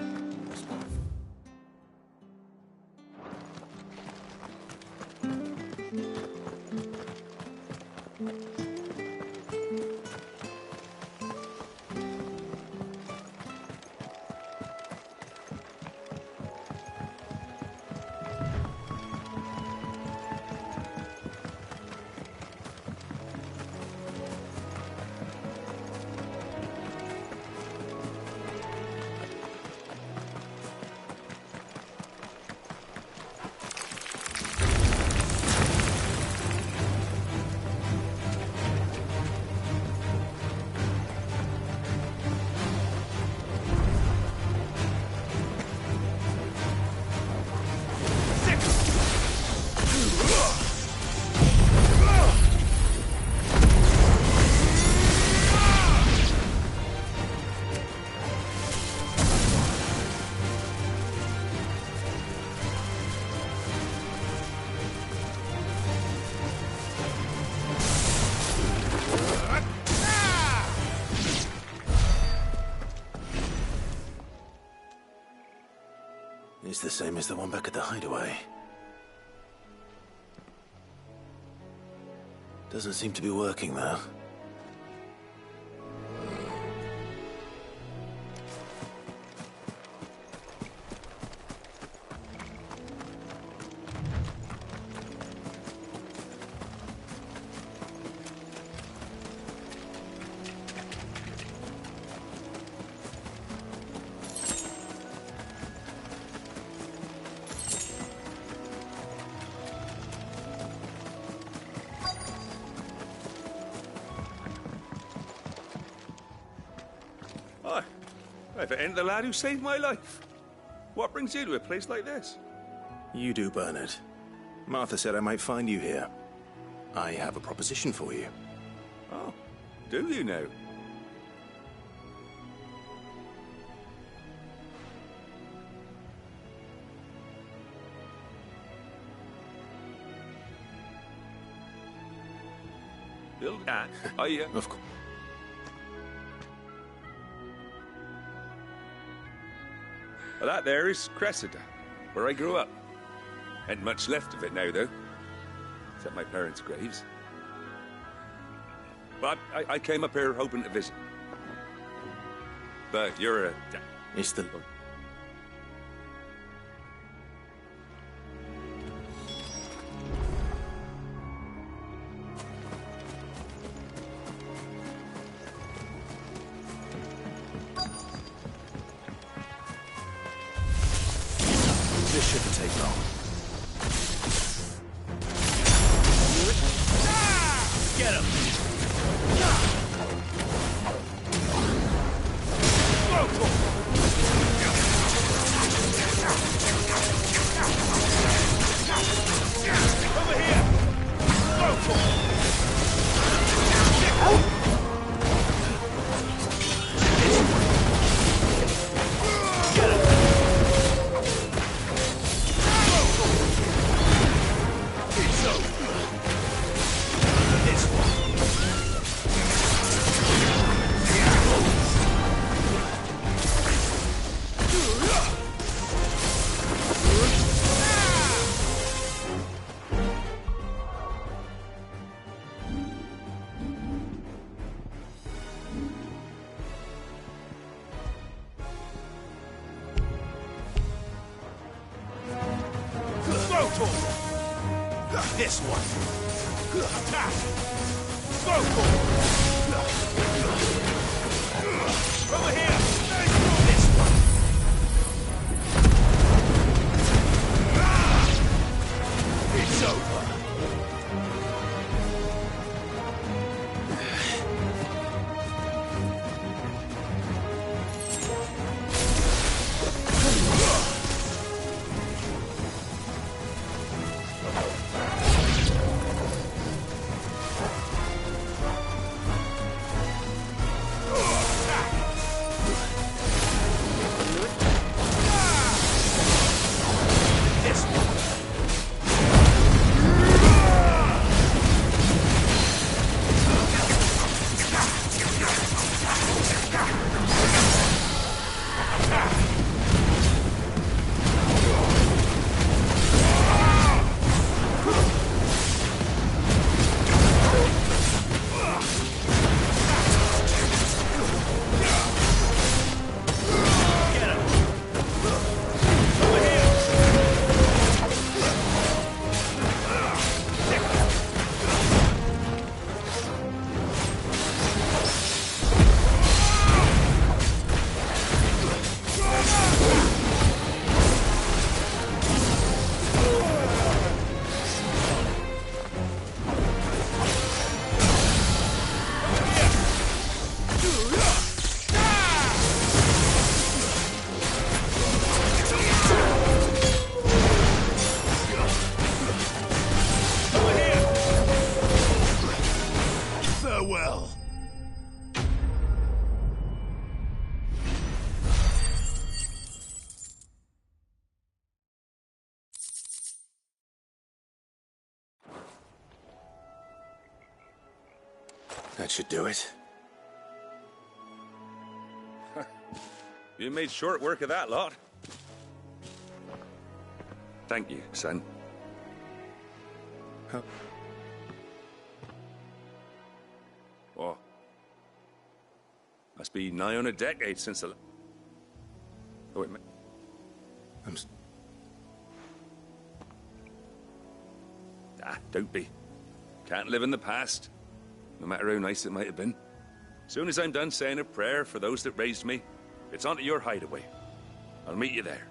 It's the same as the one back at the hideaway. Doesn't seem to be working, though. If it ain't the lad who saved my life. What brings you to a place like this? You do, Bernard. Martha said I might find you here. I have a proposition for you. Oh, do you now? Bill, Of course. Well, that there is Cressida, where I grew up. Ain't much left of it now, though. Except my parents' graves. But I came up here hoping to visit. But you're a... It's the... This shouldn't take long. This one. Attack. Go for it. Over here. This one. It's over. Farewell. That should do it. You made short work of that lot. Thank you, son. Huh? Oh. Must be nigh on a decade since the... Oh, wait a minute. Don't be. Can't live in the past, no matter how nice it might have been. Soon as I'm done saying a prayer for those that raised me, it's on to your hideaway. I'll meet you there.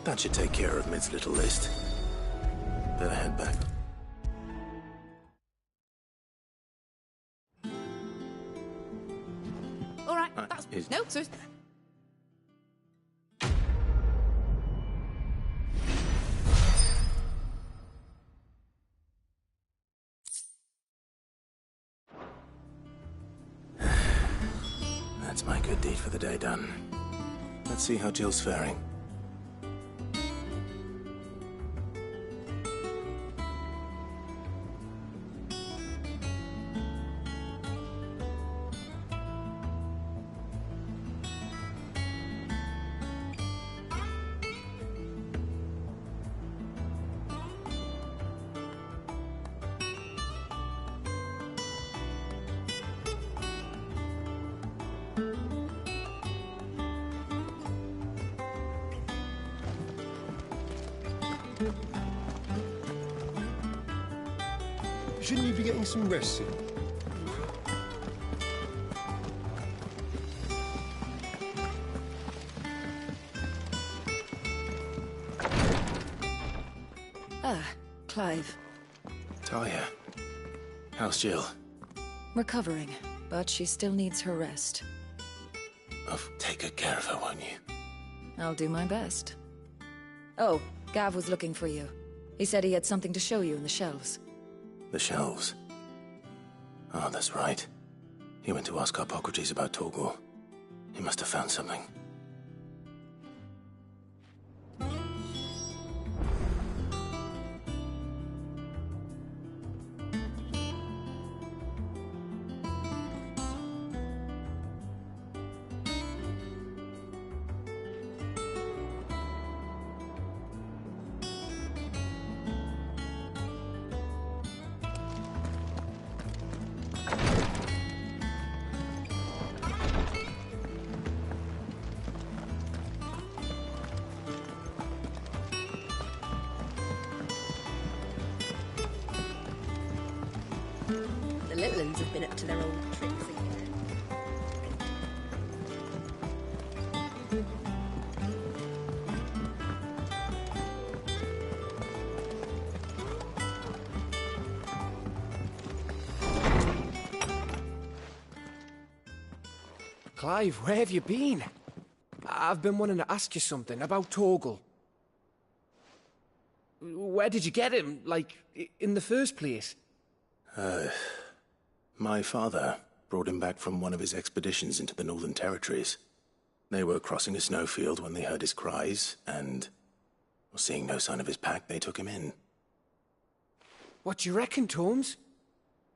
That should take care of Mid's little list. Better head back. All right, that's... No, so... That's my good deed for the day done. Let's see how Jill's faring. Shouldn't you be getting some rest soon? Ah, Clive. Talia, how's Jill? Recovering, but she still needs her rest. Oh, take good care of her, won't you? I'll do my best. Oh, Gav was looking for you. He said he had something to show you in the shelves. The shelves? Oh, that's right. He went to ask Hippocrates about Torgor. He must have found something. villains have been up to their old tricks again. Clive, where have you been? I've been wanting to ask you something about Torgal. Where did you get him, like, in the first place? My father brought him back from one of his expeditions into the Northern Territories. They were crossing a snowfield when they heard his cries, and, seeing no sign of his pack, they took him in. What do you reckon, Torms?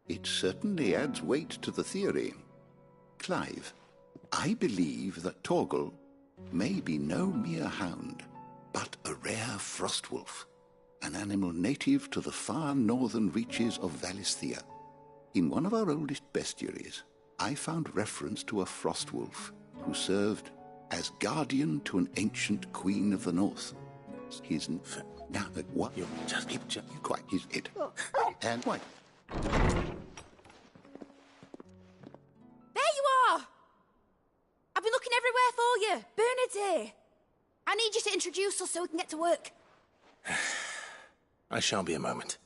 It certainly adds weight to the theory. Clive, I believe that Torgal may be no mere hound, but a rare frostwolf, an animal native to the far northern reaches of Valisthea. In one of our oldest bestiaries, I found reference to a frostwolf who served as guardian to an ancient queen of the north. His... Now, what? You just keep quiet. He's it. And what? There you are! I've been looking everywhere for you. Bernard's here. I need you to introduce us so we can get to work. I shall be a moment.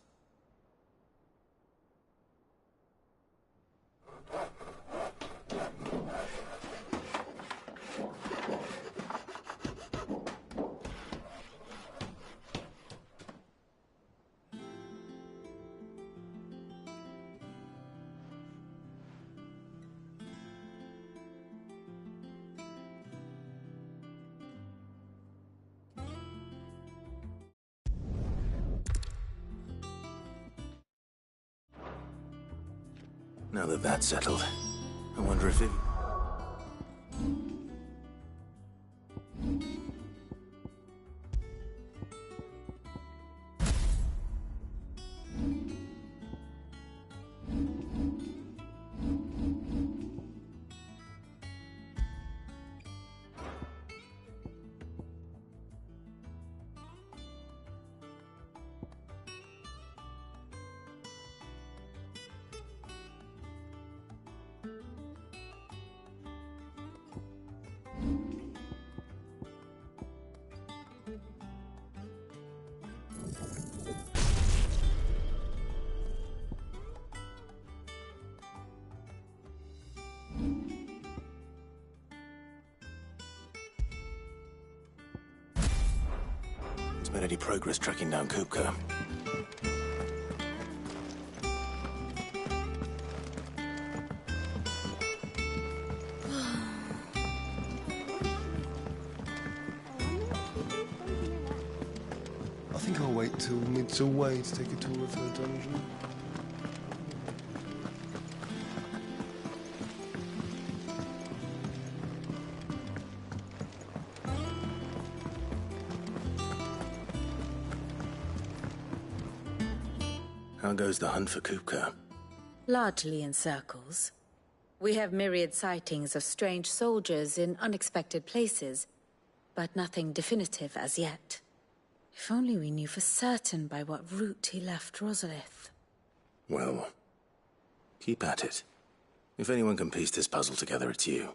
Now that that's settled, I wonder if it... Made any progress tracking down Kupka? I think I'll wait till mid's away to take a tour of her dungeon. How goes the hunt for Kupka? Largely in circles. We have myriad sightings of strange soldiers in unexpected places, but nothing definitive as yet. If only we knew for certain by what route he left Rosalith. Well, keep at it. If anyone can piece this puzzle together, it's you.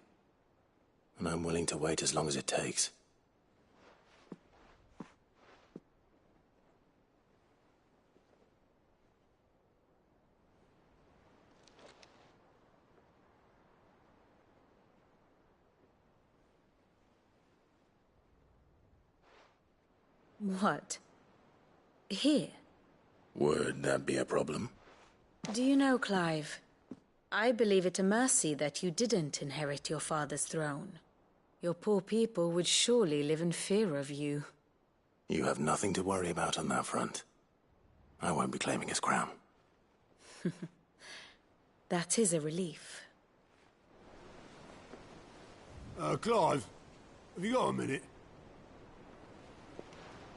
And I'm willing to wait as long as it takes. What? Here? Would that be a problem? Do you know, Clive, I believe it a mercy that you didn't inherit your father's throne. Your poor people would surely live in fear of you. You have nothing to worry about on that front. I won't be claiming his crown. That is a relief. Clive, have you got a minute?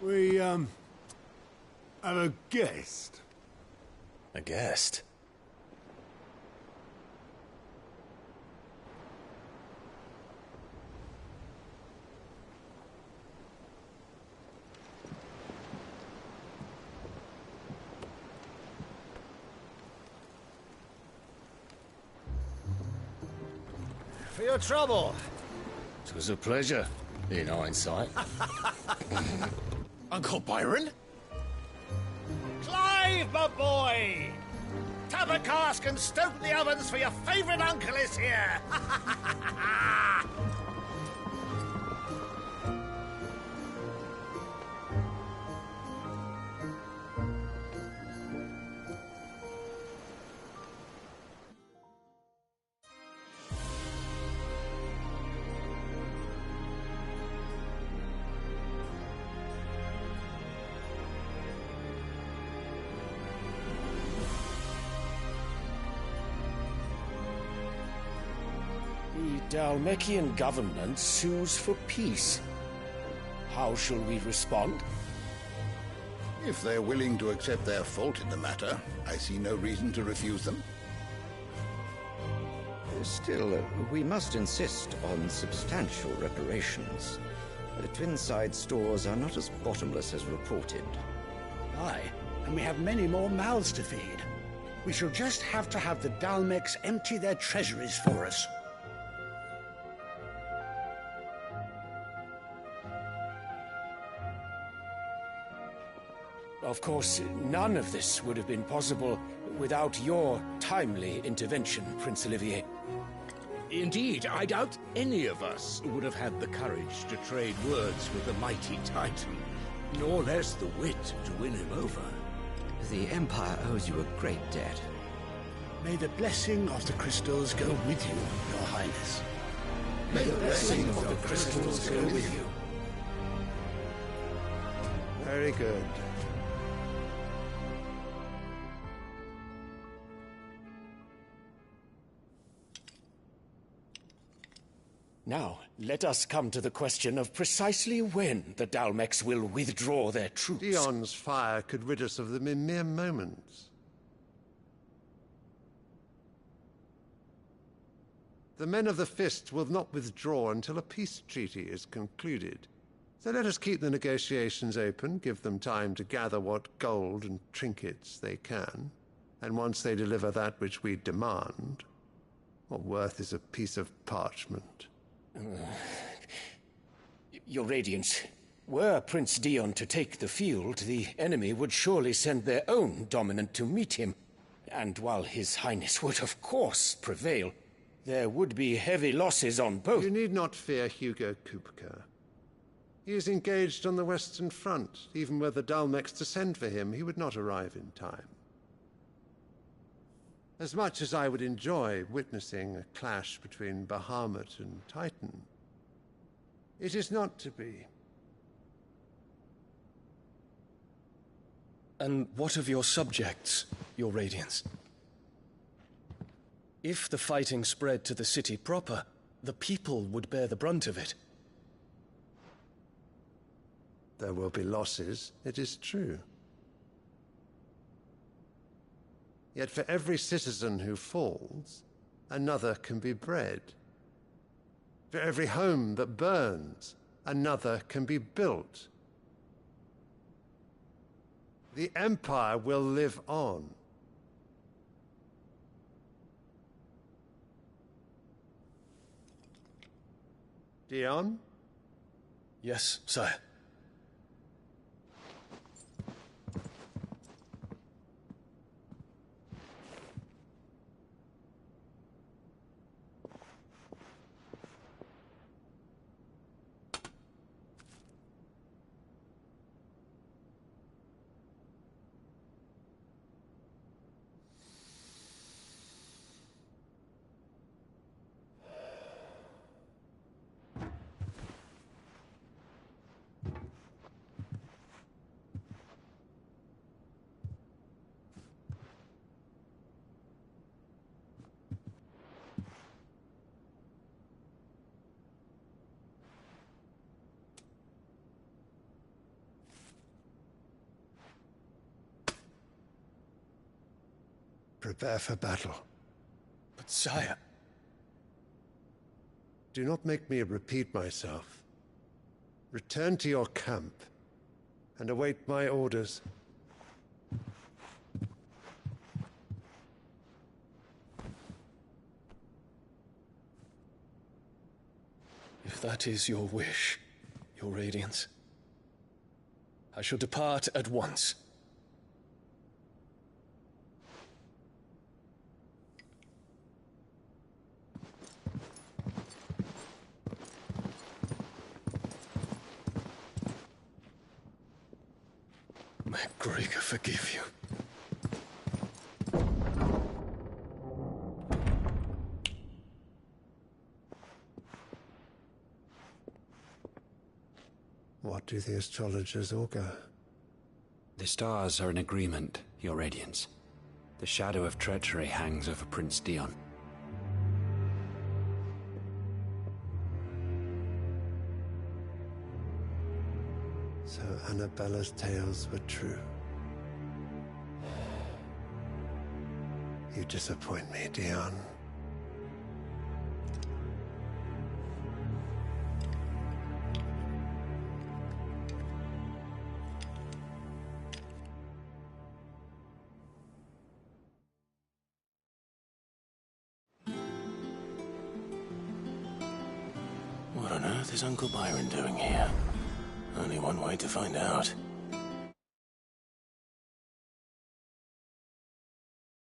We, have a guest. A guest? for your trouble. It was a pleasure, in hindsight. Uncle Byron? Clive, my boy! Tub a cask and stoke the ovens for your favourite uncle is here! The Dalmekian government sues for peace. How shall we respond? If they're willing to accept their fault in the matter, I see no reason to refuse them. Still, we must insist on substantial reparations. The Twinside stores are not as bottomless as reported. Aye, and we have many more mouths to feed. We shall just have to have the Dalmecs empty their treasuries for us. Of course, none of this would have been possible without your timely intervention, Prince Olivier. Indeed, I doubt any of us would have had the courage to trade words with the mighty Titan, nor less the wit to win him over. The Empire owes you a great debt. May the blessing of the crystals go with you, Your Highness. May the blessing of the crystals go with you. Very good. Now, let us come to the question of precisely when the Dalmecs will withdraw their troops. Dion's fire could rid us of them in mere moments. The men of the Fist will not withdraw until a peace treaty is concluded. So let us keep the negotiations open, give them time to gather what gold and trinkets they can, and once they deliver that which we demand, what worth is a piece of parchment? Your Radiance, were Prince Dion to take the field, the enemy would surely send their own dominant to meet him. And while His Highness would of course prevail, there would be heavy losses on both. You need not fear Hugo Kupka. He is engaged on the Western Front. Even were the Dalmecs to send for him, he would not arrive in time. As much as I would enjoy witnessing a clash between Bahamut and Titan, it is not to be. And what of your subjects, Your Radiance? If the fighting spread to the city proper, the people would bear the brunt of it. There will be losses, it is true. Yet for every citizen who falls, another can be bred. For every home that burns, another can be built. The Empire will live on. Dion? Yes, sire. Prepare for battle. But sire... Do not make me repeat myself. Return to your camp and await my orders. If that is your wish, Your Radiance, I shall depart at once. May Gregor forgive you. What do the astrologers augur? The stars are in agreement, Your Radiance. The shadow of treachery hangs over Prince Dion. So Annabella's tales were true. You disappoint me, Dion. What on earth is Uncle Byron doing here? Only one way to find out.